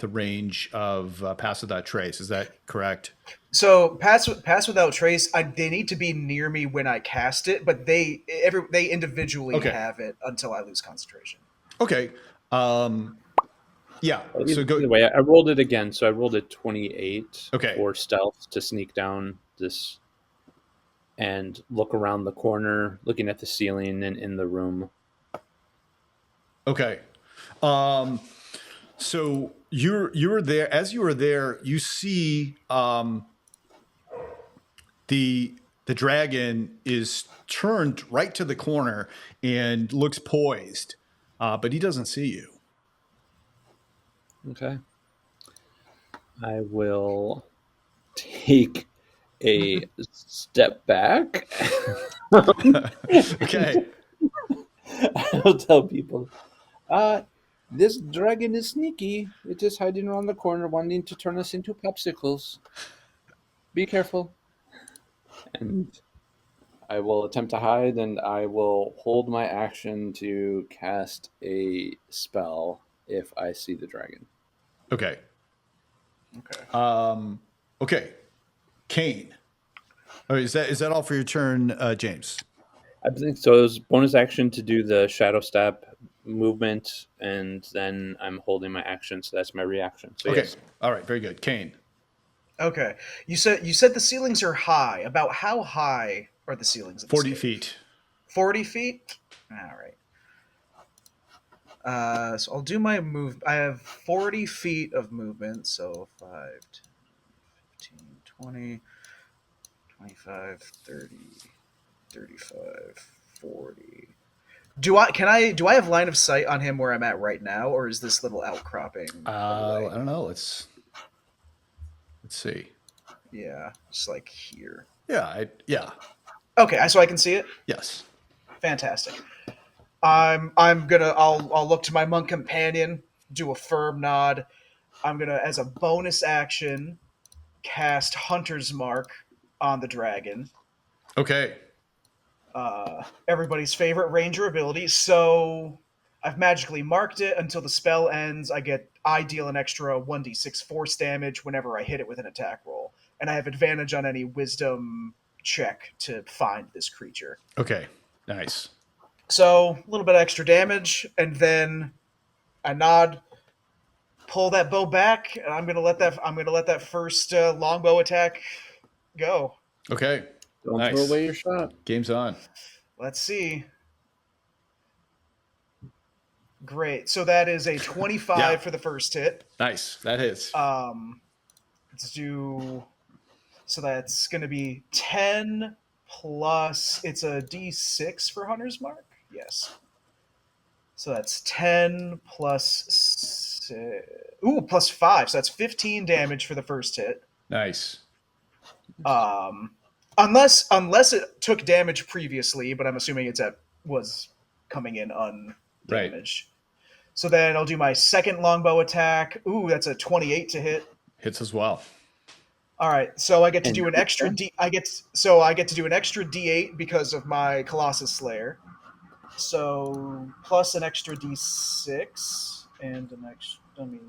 range of pass without trace. Is that correct? So pass without trace. They need to be near me when I cast it, but they individually have it until I lose concentration. Okay. Yeah. So go. Either way, I rolled it again. So I rolled a 28 Okay. for stealth to sneak down this and look around the corner, looking at the ceiling and in the room. Okay. So you're there. As you are there, you see the dragon is turned right to the corner and looks poised. but he doesn't see you. Okay. I will take a step back. Okay. I'll tell people, this dragon is sneaky. It is hiding around the corner, wanting to turn us into popsicles. Be careful. And I will attempt to hide, and I will hold my action to cast a spell if I see the dragon. Okay. Okay. Okay. Kane. Oh, is that all for your turn, James? I think so. It was bonus action to do the shadow step movement, and then I'm holding my action, so that's my reaction. So Okay. yes. All right. Very good. Kane. Okay. You said the ceilings are high. About how high are the ceilings? Of this 40 cave? feet. 40 feet? All right. So I'll do my move. I have 40 feet of movement, so 5, 10, 15, 20, 25, 30, 35, 40. Do I have line of sight on him where I'm at right now, or is this little outcropping away? I don't know. Let's see. Yeah, just like here. Yeah. Okay, so I can see it. Yes. Fantastic. I'll look to my monk companion, do a firm nod. I'm gonna, as a bonus action, cast Hunter's Mark on the dragon. Okay. Everybody's favorite ranger ability. So I've magically marked it until the spell ends. I deal an extra 1d6 force damage whenever I hit it with an attack roll, and I have advantage on any wisdom check to find this creature. Okay. Nice. So a little bit of extra damage, and then I nod, pull that bow back, and I'm gonna let that first longbow attack go. Okay. Don't throw Nice. away your shot. Game's on. Let's see. Great. So that is a 25 Yeah. for the first hit. Nice. That hits. Let's do. So that's going to be 10 plus. It's a d6 for Hunter's Mark? Yes. So that's 10 plus. Plus 5. So that's 15 damage for the first hit. Nice. Unless it took damage previously, but I'm assuming was coming in undamaged. Right. So then I'll do my second longbow attack. Ooh, that's a 28 to hit. Hits as well. All right, so I get to And do an extra I get to do an extra D8 because of my Colossus Slayer. So plus an extra D6 and an extra. Let me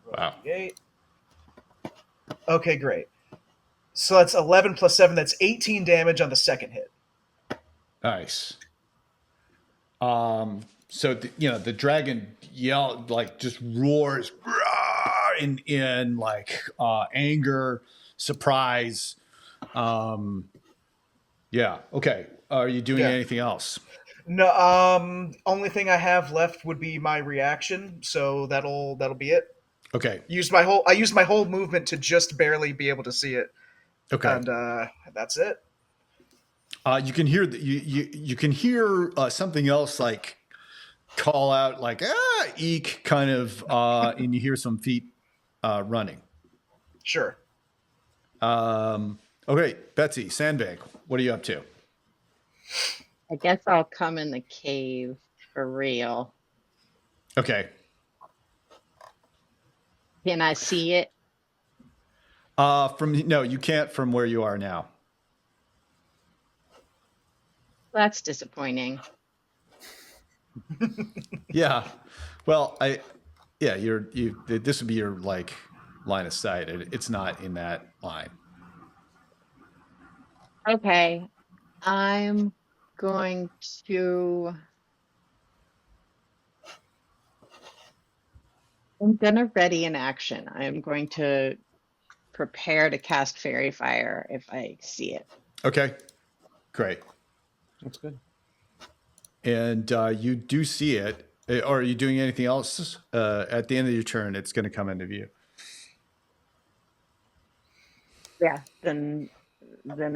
roll Wow. D8. Okay, great. So that's 11 plus 7. That's 18 damage on the second hit. Nice. So the dragon just roars in like anger, surprise. Yeah. Okay. Are you doing Yeah. anything else? No. Only thing I have left would be my reaction. So that'll be it. Okay. I used my whole movement to just barely be able to see it. Okay. And that's it. You can hear you can hear something else like call out like eek kind of and you hear some feet running. Sure. Okay, Betsy, Sandbank, what are you up to? I guess I'll come in the cave for real. Okay. Can I see it? No, you can't from where you are now. That's disappointing. Yeah. Well, this would be your like line of sight. It's not in that line. Okay. I'm going to. I'm gonna ready an action. I'm going to prepare to cast Fairy Fire if I see it. Okay. Great. That's good. And you do see it. Or are you doing anything else? At the end of your turn, it's going to come into view. Yeah. Then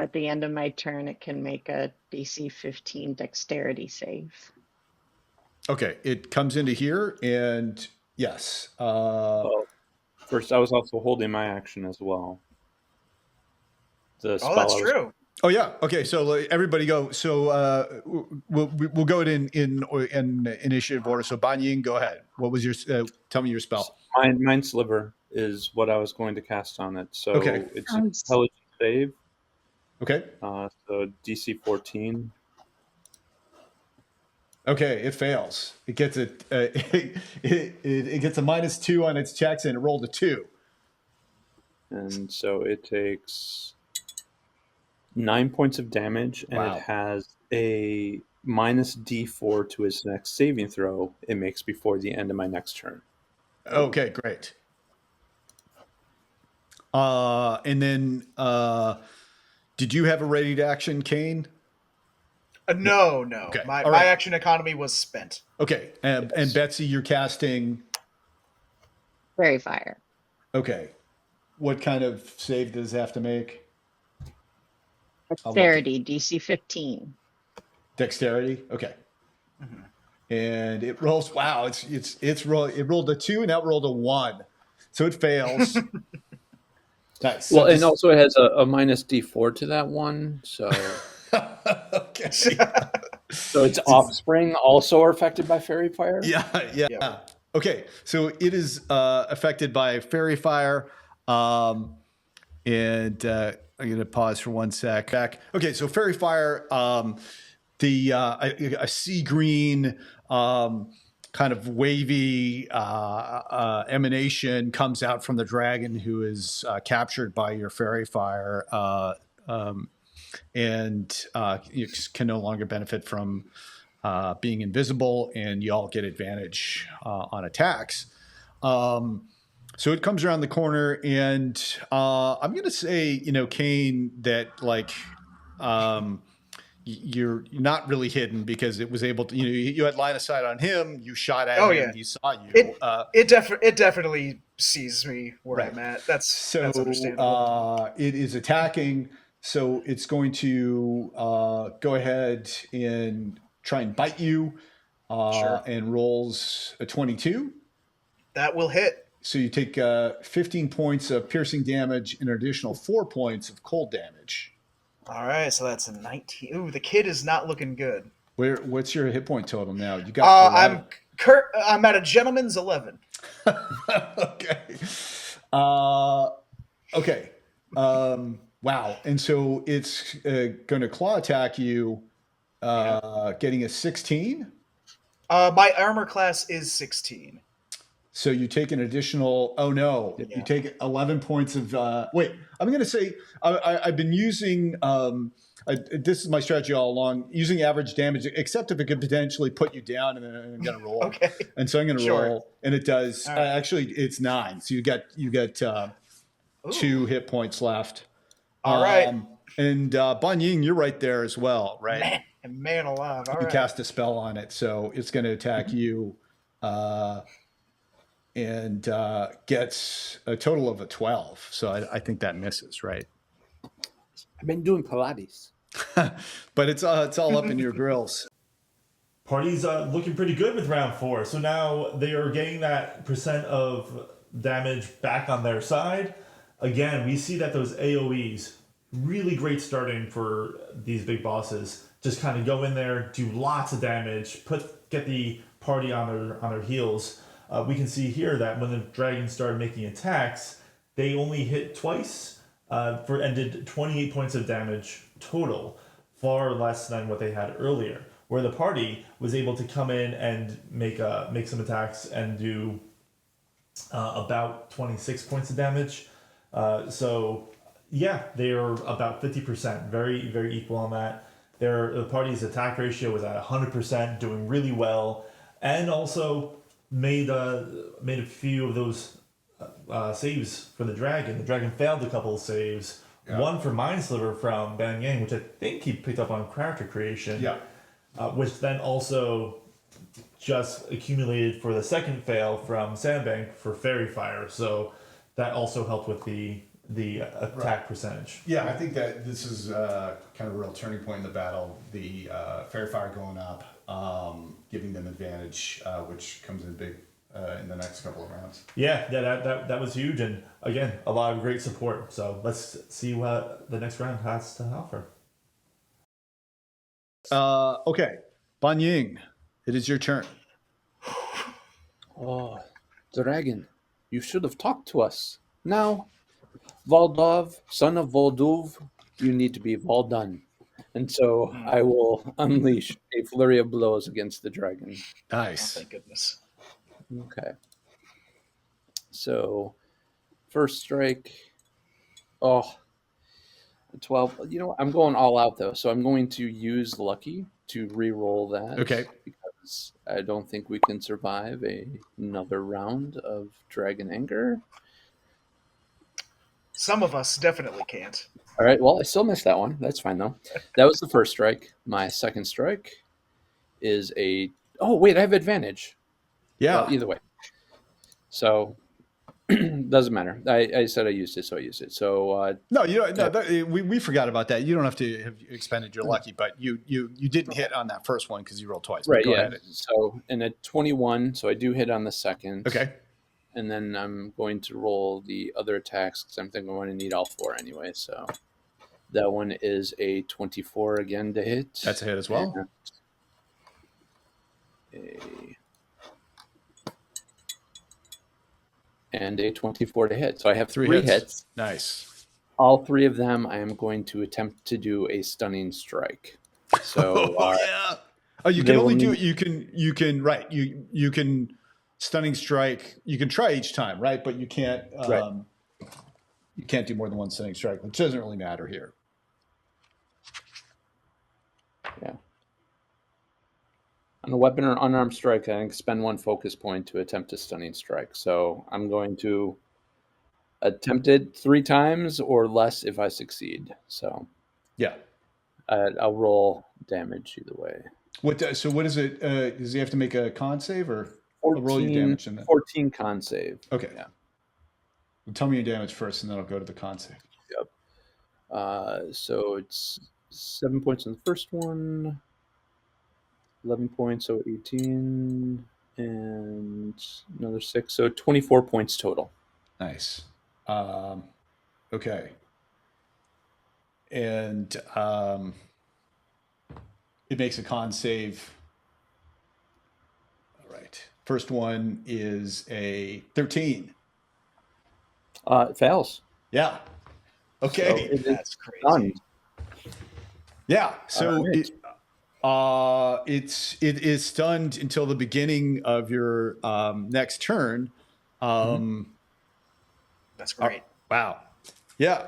at the end of my turn, it can make a DC 15 Dexterity save. Okay, it comes into here, and yes. Oh, first, I was also holding my action as well. The Oh, spell that's I was Uh, true. Oh yeah. Okay. So everybody go. So we'll go it in initiative order. So Banyin, go ahead. What was your? Tell me your spell. Mind Sliver is what I was going to cast on it. Okay. So it's an intelligence save. Okay. So DC 14. Okay. It fails. It gets it gets a -2 on its checks, and it rolled a 2. And so it takes 9 points of damage, and it Wow. has a -D4 to its next saving throw it makes before the end of my next turn. Okay. Great. And then did you have a ready to action, Kane? No. Okay. My All right. action economy was spent. Okay. And Yes. Betsy, you're casting. Fairy fire. Okay. What kind of save does it have to make? Dexterity, DC 15. Dexterity. Okay. And it rolls. Wow. It rolled a 2 and now rolled a 1, so it fails. Nice. Well, and also it has a -D4 to that one, so okay. so its offspring also are affected by fairy fire. Yeah. Yep. Okay. So it is affected by fairy fire. And I'm going to pause for 1 sec. Back. Okay. So fairy fire. A sea green kind of wavy emanation comes out from the dragon who is captured by your fairy fire, and you can no longer benefit from being invisible, and you all get advantage on attacks. So it comes around the corner, and I'm going to say, Kane, that you're not really hidden because it was able to, you had line of sight on him, you shot at him, Yeah. he saw you. It definitely sees me where Right. I'm at. That's So understandable. it is attacking. So it's going to go ahead and try and bite you, Sure. and rolls a 22. That will hit. So you take 15 points of piercing damage and an additional 4 points of cold damage. All right, so that's a 19. Ooh, the kid is not looking good. What's your hit point total now? You got 11. I'm at a gentleman's 11. Okay. Okay. Wow. And so it's going to claw attack you, getting a 16. My armor class is 16. So you take an additional. Oh no! Yeah. You take 11 points of. Wait, I'm going to say I've been using. This is my strategy all along: using average damage, except if it could potentially put you down, and then I'm going to roll. Okay. And so I'm going to Sure. roll, and it does. All right. Actually, it's 9. So you got 2 hit points left. All right. And Banyin, you're right there as well, right? Man alive. All You right. cast a spell on it, so it's going to attack you, and gets a total of a 12. So I think that misses, right? I've been doing Pilates. But it's all up in your grills. Party's looking pretty good with round 4. So now they are getting that percent of damage back on their side. Again, we see that those AoEs, really great starting for these big bosses. Just kind of go in there, do lots of damage, get the party on their heels. We can see here that when the dragons started making attacks, they only hit twice, and did 28 points of damage total, far less than what they had earlier. Where the party was able to come in and make some attacks and do about 26 points of damage. So yeah, they are about 50%, very, very equal on that. The party's attack ratio was at 100%, doing really well, and also made a few of those saves for the dragon. The dragon failed a couple of saves. Yeah. One for Mind Sliver from Ban Yang, which I think he picked up on character creation. Yeah. Which then also just accumulated for the second fail from Sandbank for Fairy Fire. So that also helped with the attack percentage. Yeah, I think that this is kind of a real turning point in the battle. The Fairy Fire going up, giving them advantage, which comes in big in the next couple of rounds. Yeah, that was huge, and again, a lot of great support. So let's see what the next round has to offer. Okay, Ban Ying, it is your turn. Oh, dragon, you should have talked to us. Now, Valdov, son of Volduv, you need to be Valdun. And so I will unleash a flurry of blows against the dragon. Oh, Nice. thank goodness. Okay. So, first strike. Oh, 12. You know what? I'm going all out, though. So I'm going to use Lucky to re-roll that. Okay. Because I don't think we can survive another round of Dragon Anger. Some of us definitely can't. All right. Well, I still missed that one. That's fine, though. That was the first strike. My second strike is a... Oh, wait. I have advantage. Yeah. Well, either way. So... doesn't matter. I said I used it, so I used it. So No, you don't. No, we forgot about that. You don't have to have expended your lucky, but you didn't hit on that first one because you rolled twice. right, Go yeah. ahead. So in a 21, so I do hit on the second. Okay. And then I'm going to roll the other attacks because I'm thinking I'm going to need all four anyway. So that one is a 24 again to hit. That's a hit as well. And a 24 to hit. So I have three hits. hits. Nice. All three of them, I am going to attempt to do a stunning strike. So yeah. Oh, you can only do it. You can right. You can stunning strike. You can try each time, right? But you can't. Right. You can't do more than one stunning strike, which doesn't really matter here. Yeah. On a weapon or unarmed strike, I can spend one focus point to attempt a stunning strike. So I'm going to attempt it 3 times or less if I succeed. So yeah, I'll roll damage either way. So what is it? Does he have to make a con save or 14, roll your damage in that? 14 con save. Okay. Yeah. Well, tell me your damage first, and then I'll go to the con save. Yep. So it's 7 points on the first one. 11 points, so 18, and another 6, so 24 points total. Nice. Okay. And it makes a con save. All right. First one is a 13. It fails. Yeah. Okay. So That's crazy. Done. Yeah. So right. it is stunned until the beginning of your next turn. That's great. Wow. Yeah.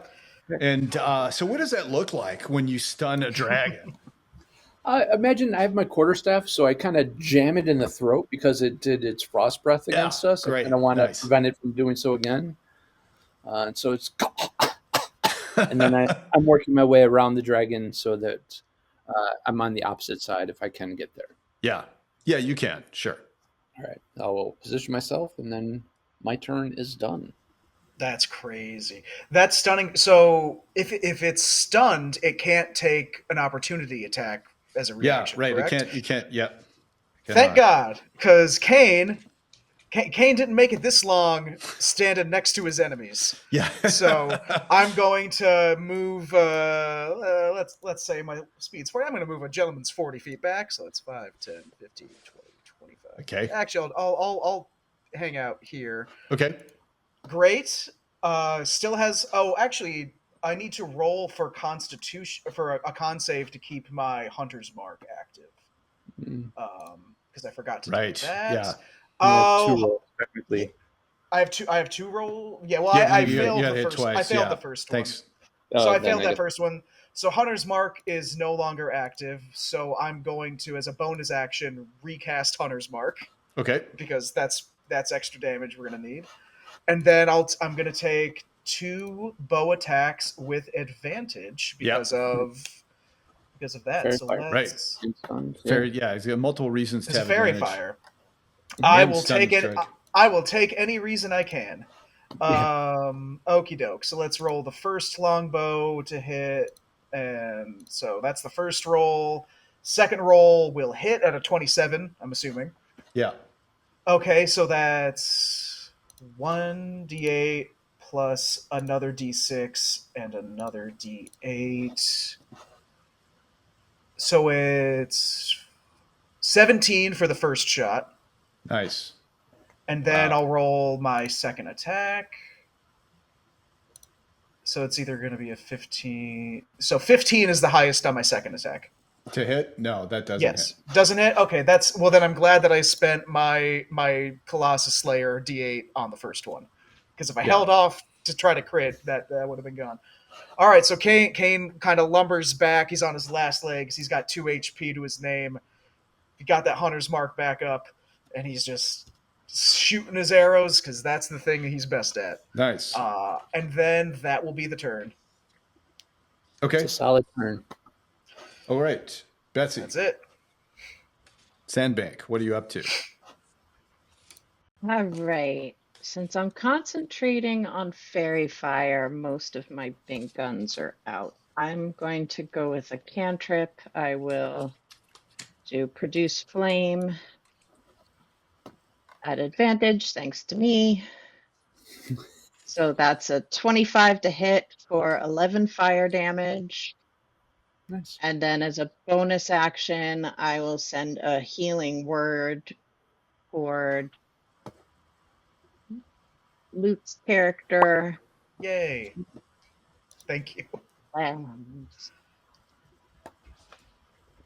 And so what does that look like when you stun a dragon? Imagine I have my quarterstaff, so I kind of jam it in the throat because it did its frost breath against us. Great. I don't want Nice. to prevent it from doing so again. And so it's... and then I'm working my way around the dragon so that I'm on the opposite side if I can get there. Yeah. Yeah, you can. Sure. All right. I will position myself, and then my turn is done. That's crazy. That's stunning. So if it's stunned, it can't take an opportunity attack as a reaction. Yeah, right. Correct? You can't. Yeah. Thank God, because Kane didn't make it this long standing next to his enemies. Yeah. So I'm going to move. Let's say my speed's 40. I'm going to move a gentleman's 40 feet back. So that's 5, 10, 15, 20, 25. Okay. Actually, I'll hang out here. Okay. Great. Still has. Oh, actually, I need to roll for Constitution for a con save to keep my Hunter's Mark active. Because I forgot to do that. Yeah. Technically. I have two roll. Yeah, well, Yeah, I you failed gotta the hit first. twice. I failed Yeah. the first Thanks. one. So I then failed that get- first one. So Hunter's Mark is no longer active. So I'm going to, as a bonus action, recast Hunter's Mark Okay. because that's extra damage we're gonna need. And then I'm gonna take 2 bow attacks with advantage because of that. Fairy So fire. let's. Fair. Yeah. He's got multiple reasons to It's a have fairy advantage. fire. I And will stunning take it. strike. I will take any reason I can. Okie doke. So let's roll the first longbow to hit, and so that's the first roll. Second roll will hit at a 27, I'm assuming. Yeah. Okay, so that's 1d8 plus another d6 and another d8. So it's 17 for the first shot. Nice. And then Wow. I'll roll my second attack. So it's either going to be a 15. So 15 is the highest on my second attack. To hit? No, that doesn't Yes. hit. Doesn't it? Okay, that's well then I'm glad that I spent my Colossus Slayer D8 on the first one. Because if I held off to try to crit, that would have been gone. All right, so Kane kind of lumbers back. He's on his last legs. He's got 2 HP to his name. He got that hunter's mark back up, and he's just shooting his arrows because that's the thing he's best at. Nice. And then that will be the turn. Okay. It's a solid turn. All right. Betsy. That's it. Sandbank, what are you up to? All right. Since I'm concentrating on fairy fire, most of my big guns are out. I'm going to go with a cantrip. I will do produce flame at advantage, thanks to me. So that's a 25 to hit for 11 fire damage. Nice. And then as a bonus action, I will send a healing word for Luke's character. Yay. Thank you.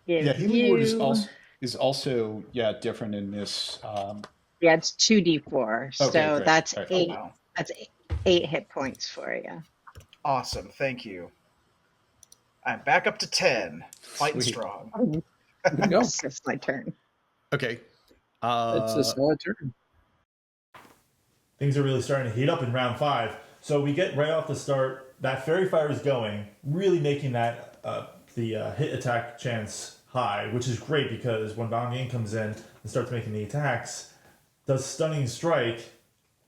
Yeah, healing word is you- also different in this. Yeah, it's 2d4. So great. that's All right. eight. Wow. That's eight hit points for you. Awesome. Thank you. I'm back up to 10. Fighting Sweet. strong. There you go. It's my turn. Okay. It's a solid turn. Things are really starting to heat up in round 5. So we get right off the start, that fairy fire is going, really making that the hit attack chance high, which is great because when Bang Ying comes in and starts making the attacks, does stunning strike,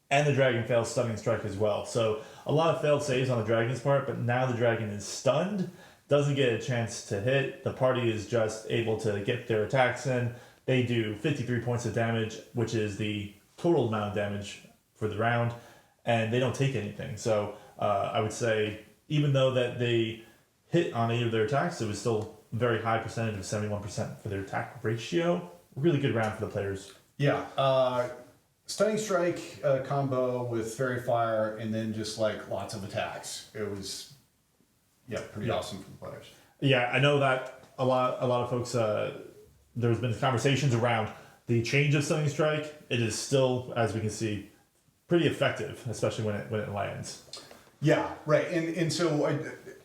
and the dragon fails stunning strike as well. So a lot of failed saves on the dragon's part, but now the dragon is stunned, doesn't get a chance to hit. The party is just able to get their attacks in. They do 53 points of damage, which is the total amount of damage for the round, and they don't take anything. So I would say, even though that they hit on 8 of their attacks, it was still a very high percentage of 71% for their attack ratio. Really good round for the players. Yeah. Stunning strike combo with fairy fire, and then just like lots of attacks. It was, pretty awesome for the players. Yeah, I know that a lot of folks. There's been conversations around the change of stunning strike. It is still, as we can see, pretty effective, especially when it lands. Yeah, right. And so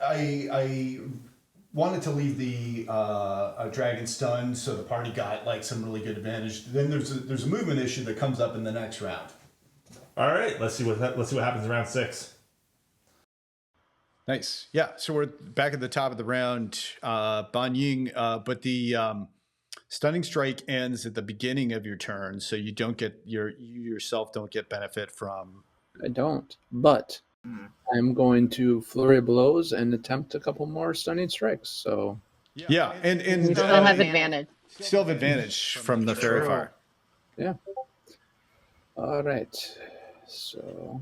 I wanted to leave the dragon stunned, so the party got like some really good advantage. Then there's a movement issue that comes up in the next round. All right, let's see what happens in round 6. Nice. Yeah. So we're back at the top of the round. Ban Ying, but the stunning strike ends at the beginning of your turn, so you yourself don't get benefit from. I don't, but I'm going to flurry of blows and attempt a couple more stunning strikes. So Yeah, and You still have advantage. still have advantage from the fairy True. fire. yeah. All right. So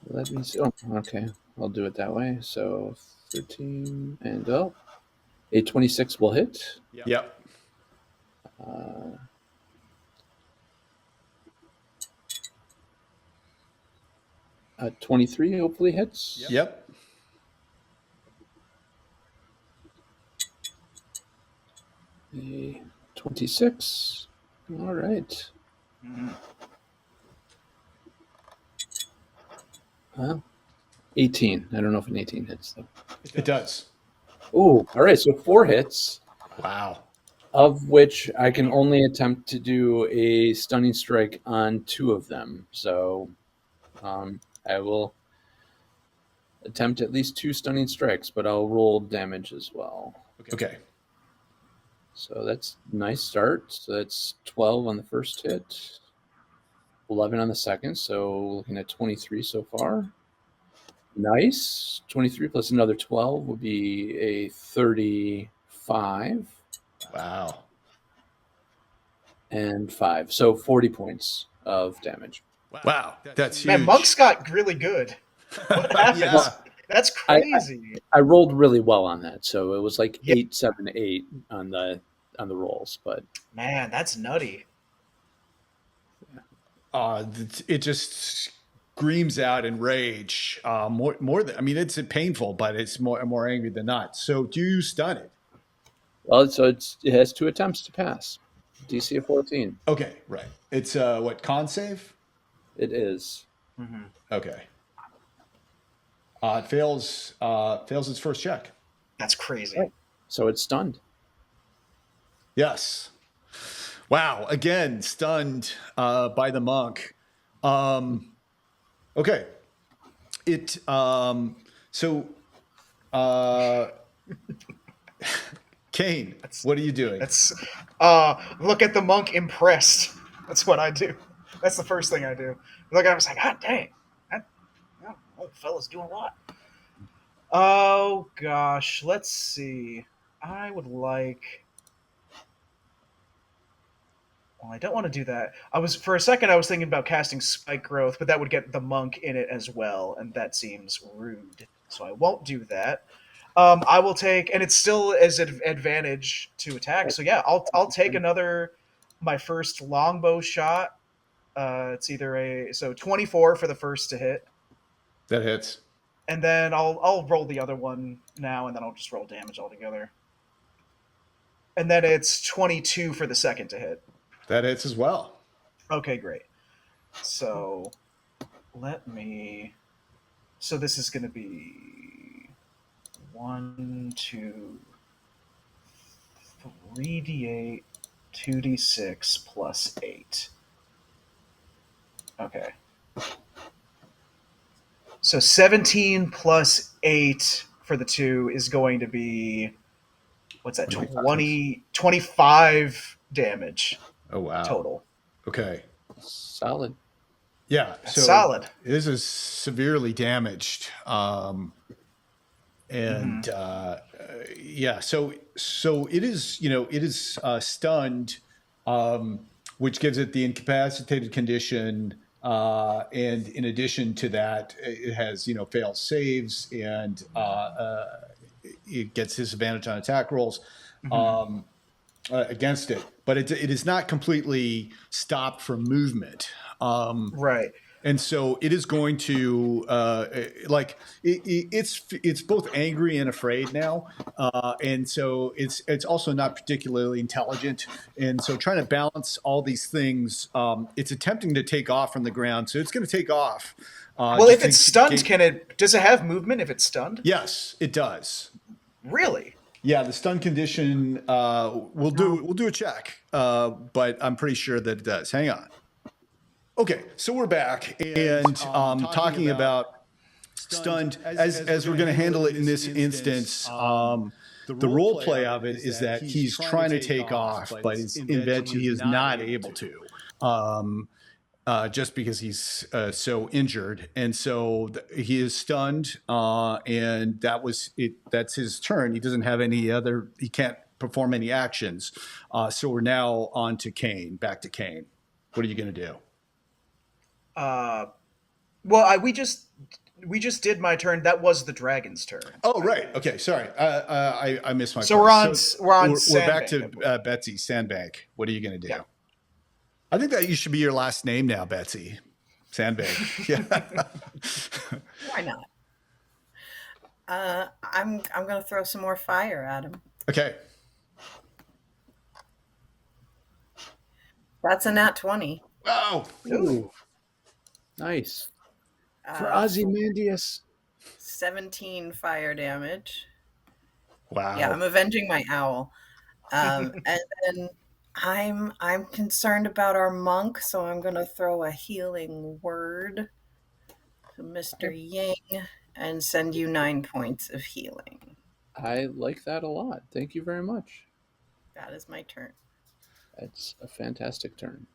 let me see. Oh, okay. I'll do it that way. So 13 and a 26 will hit. Yep. 23 hopefully hits. Yep. A 26. All right. Well, 18. I don't know if an 18 hits though. It does. Oh, all right. So 4 hits, Wow. of which I can only attempt to do a stunning strike on 2 of them. So I will attempt at least 2 stunning strikes, but I'll roll damage as well. Okay. So that's a nice start. So that's 12 on the first hit, 11 on the second. So looking at 23 so far. Nice. 23 plus another 12 would be a 35 Wow. and 5. So 40 points of damage. Wow. That's huge. Man, Monk's got really good. What happened? Yeah. That's I- crazy. I rolled really well on that, so it was like Yeah. 8, 7, 8 on the rolls, but Man, that's nutty. It just screams out in rage. More than, I mean, it's painful, but it's more angry than not. So do you stun it? well, so it has 2 attempts to pass. DC of 14. Okay, right. It's what, con save? It is. Mm-hmm. Okay. It fails its first check. That's crazy. Right. So it's stunned. Yes. Wow. Again, stunned by the monk. Okay. It so Kane, what are you doing? That's look at the monk impressed. That's what I do. That's the first thing I do. Look at him, I was like, God dang, that old fella's doing a lot. Oh gosh, let's see. I would like. Well, I don't want to do that. For a second I was thinking about casting Spike Growth, but that would get the monk in it as well, and that seems rude. So I won't do that. I will take, and it's still as an advantage to attack. So yeah, I'll take my first longbow shot. It's either 24 for the first to hit, That hits. and then I'll roll the other one now, and then I'll just roll damage altogether. And then it's 22 for the second to hit. That hits as well. Okay, great. So So this is going to be 1, 2, 3d8, 2d6 plus 8. Okay. So 17 plus 8 for the 2 is going to be, what's that, 25 damage Oh wow. total. Okay. Solid. Yeah. That's So solid. this is severely damaged. Yeah, so it is stunned, which gives it the incapacitated condition, and in addition to that, it has failed saves, and it gets disadvantage on attack rolls against it, but it is not completely stopped from movement. Right. And so it is going to it's both angry and afraid now, and so it's also not particularly intelligent. And so trying to balance all these things, it's attempting to take off from the ground. So it's going to take off. Well, if it's stunned, does it have movement if it's stunned? Yes, it does. Really? Yeah, the stun condition. We'll do a check, but I'm pretty sure that it does. Hang on. Okay, so we're back and talking about stunned as we're going to handle it in this instance. The role play of it is that he's trying to take off, but eventually he is not able to, just because he's so injured, and so he is stunned, and that's his turn. He doesn't have he can't perform any actions. So we're now on to Kane. Back to Kane. What are you going to do? We just did my turn. That was the dragon's turn. Oh, right. Okay, sorry. I missed my. So part. we're back Sandbank, to Betsy Sandbank. What are you going to do? Yeah. I think that you should be your last name now, Betsy Sandbank. Yeah. Why not? I'm going to throw some more fire at him. Okay. That's a nat 20. Oh. Ooh. Nice. For Ozymandias. 17 fire damage. Wow. Yeah, I'm avenging my owl. And then I'm concerned about our monk, so I'm going to throw a healing word to Mr. Yang and send you 9 points of healing. I like that a lot. Thank you very much. That is my turn. That's a fantastic turn.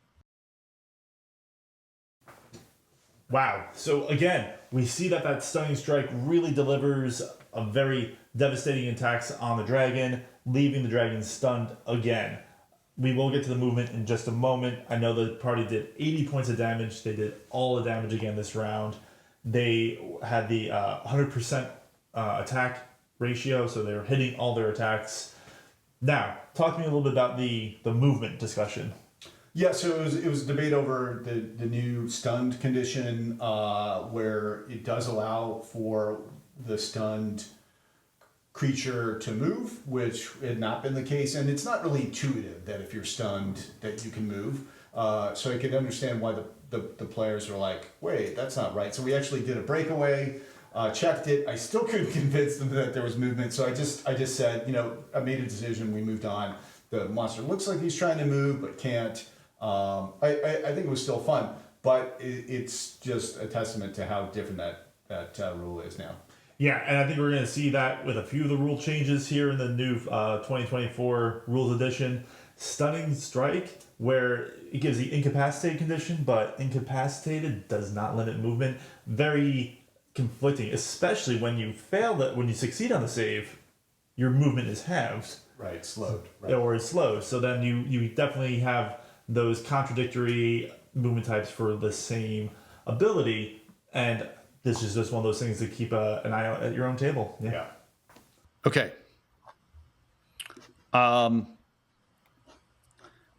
Wow. So again, we see that stunning strike really delivers a very devastating attacks on the dragon, leaving the dragon stunned again. We will get to the movement in just a moment. I know the party did 80 points of damage. They did all the damage again this round. They had the 100% attack ratio, so they were hitting all their attacks. Now, talk to me a little bit about the movement discussion. Yeah, so it was a debate over the new stunned condition, where it does allow for the stunned creature to move, which had not been the case, and it's not really intuitive that if you're stunned that you can move. So I could understand why the players were like, wait, that's not right. So we actually did a breakaway, checked it. I still couldn't convince them that there was movement, so I just said, I made a decision. We moved on. The monster looks like he's trying to move but can't. I think it was still fun, but it's just a testament to how different that rule is now. Yeah, and I think we're going to see that with a few of the rule changes here in the new 2024 Rules Edition. Stunning Strike, where it gives the incapacitated condition, but incapacitated does not limit movement. Very conflicting, especially when you succeed on the save, your movement is halved. Right, slowed. Right. Or is slowed. So then you definitely have those contradictory movement types for the same ability, and this is just one of those things to keep an eye out at your own table. Yeah. Okay. Out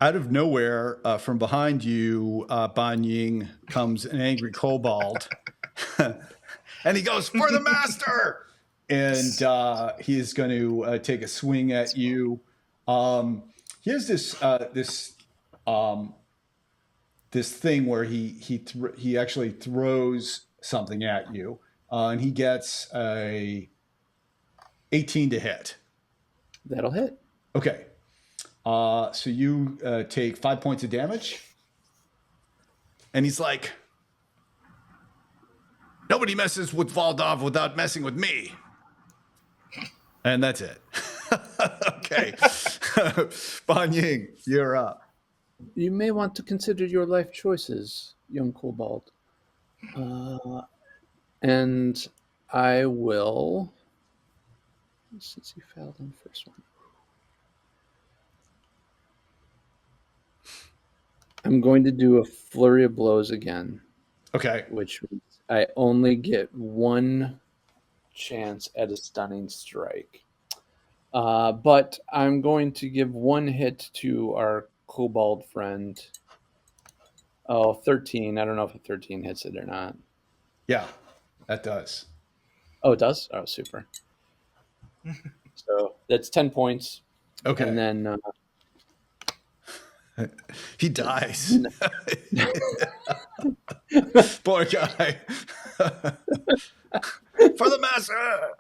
of nowhere, from behind you, Ban Ying, comes an angry kobold. And he goes, for the master! And he is going to take a swing at you. He has this thing where he actually throws something at you, and he gets a 18 to hit. That'll hit. Okay. So you take 5 points of damage. And he's like, nobody messes with Valdov without messing with me. And that's it. Okay. Ban Ying, you're up. You may want to consider your life choices, young kobold. And I will, since you failed on the first one, I'm going to do a flurry of blows again. Okay. Which means I only get one chance at a stunning strike. But I'm going to give one hit to our kobold friend. Oh, 13. I don't know if a 13 hits it or not. Yeah, that does. Oh, it does? Oh, super. So that's 10 points. Okay. And then he dies. Poor guy. For the master.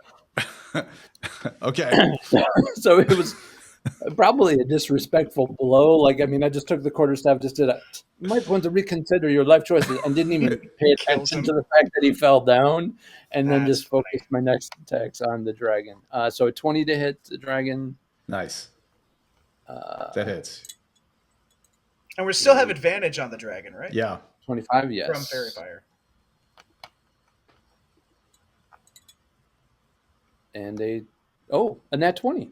Okay. So it was probably a disrespectful blow. Like, I mean, I just took the quarterstaff, just did a, you might want to reconsider your life choices, and didn't even pay attention to the fact that he fell down, and then just focused my next attacks on the dragon. So a 20 to hit the dragon. Nice. That hits. And we still have advantage on the dragon, right? Yeah. 25, yes. From Fairy Fire. And a nat 20.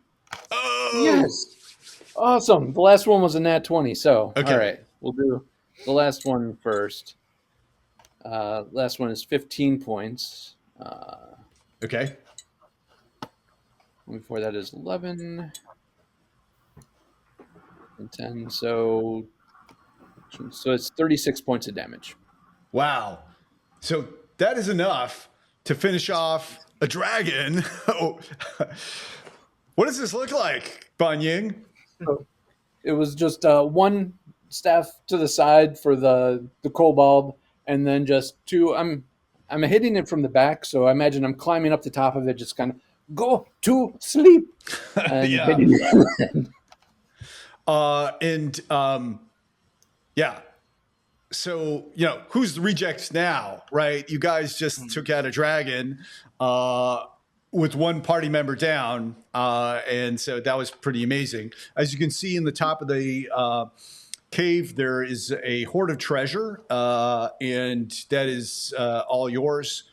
Oh! Yes. Awesome. The last one was a nat 20. So, okay. All right. We'll do the last one first. Last one is 15 points. Okay. Before that is 11 and 10. So it's 36 points of damage. Wow. So that is enough to finish off a dragon. What does this look like, Ban Ying? It was just one staff to the side for the kobold, and then just two. I'm hitting it from the back, so I imagine I'm climbing up the top of it, just kind of go to sleep. And yeah. Yeah. So, who's the rejects now, right? You guys just took out a dragon with one party member down. And so that was pretty amazing. As you can see in the top of the cave, there is a hoard of treasure, and that is all yours.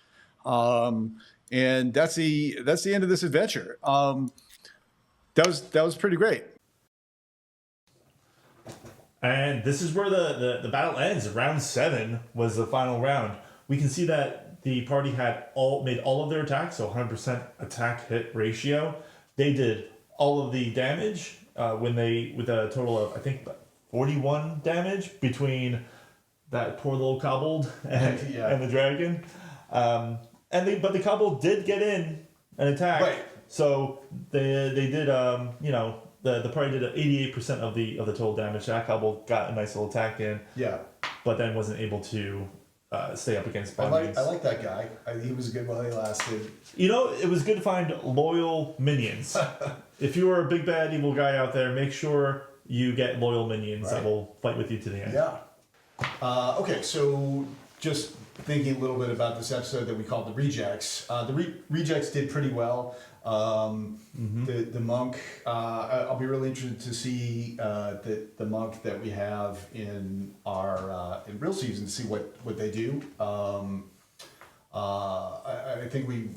And that's the end of this adventure. That was pretty great. And this is where the battle ends. Round 7 was the final round. We can see that the party had made all of their attacks, so 100% attack hit ratio. They did all of the damage with a total of, I think, 41 damage between that poor little kobold and the dragon. But the kobold did get in and attack. Right. So they did the party did 88% of the total damage. That kobold got a nice little attack in. Yeah. But then wasn't able to stay up against I minions. like that guy. He was good while he lasted. It was good to find loyal minions. If you are a big bad evil guy out there, make sure you get loyal minions that will fight with you to the end. Yeah. Okay, so just thinking a little bit about this episode that we called the Rejects. The Rejects did pretty well. The monk, I'll be really interested to see the monk that we have in our in real season to see what they do. I think we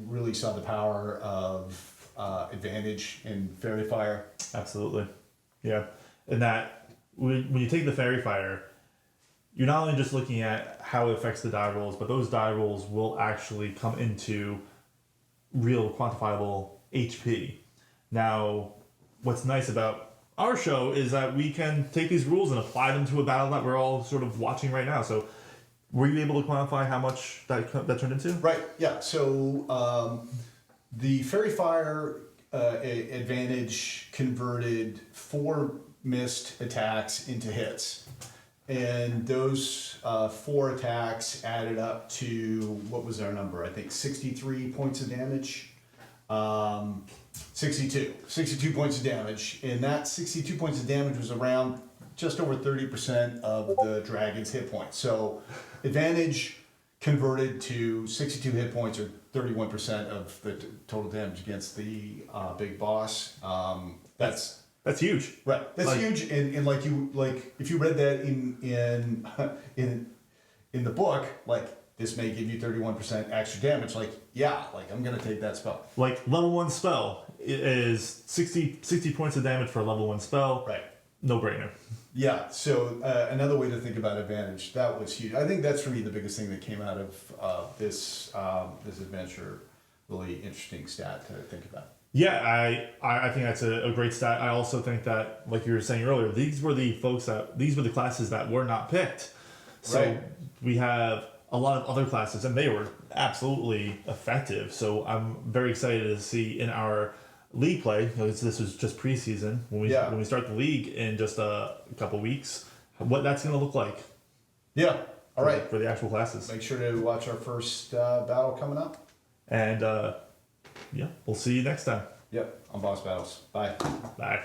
really saw the power of advantage in Fairy Fire. Absolutely. Yeah. And that when you take the Fairy Fire, you're not only just looking at how it affects the die rolls, but those die rolls will actually come into real quantifiable HP. Now, what's nice about our show is that we can take these rules and apply them to a battle that we're all sort of watching right now. So, were you able to quantify how much that turned into? Right. Yeah. So the Fairy Fire advantage converted 4 missed attacks into hits. And those 4 attacks added up to, what was our number? I think 63 points of damage. 62 points of damage. And that 62 points of damage was around just over 30% of the dragon's hit points. So advantage converted to 62 hit points, or 31% of the total damage against the big boss. That's huge. Right. That's huge. And if you read that in the book, this may give you 31% extra damage. I'm gonna take that spell. Level 1 spell is 60 points of damage for a level 1 spell. Right. No brainer. Yeah. So another way to think about advantage, that was huge. I think that's for me the biggest thing that came out of this adventure. Really interesting stat to think about. Yeah, I think that's a great stat. I also think that, like you were saying earlier, these were the classes that were not picked. So we have a lot of other classes, and they were absolutely effective. So I'm very excited to see in our league play, because this was just preseason, when we start the league in just a couple weeks, what that's going to look like. Yeah. All right. For the actual classes. Make sure to watch our first battle coming up. And we'll see you next time. Yep. On Boss Battles. Bye. Bye.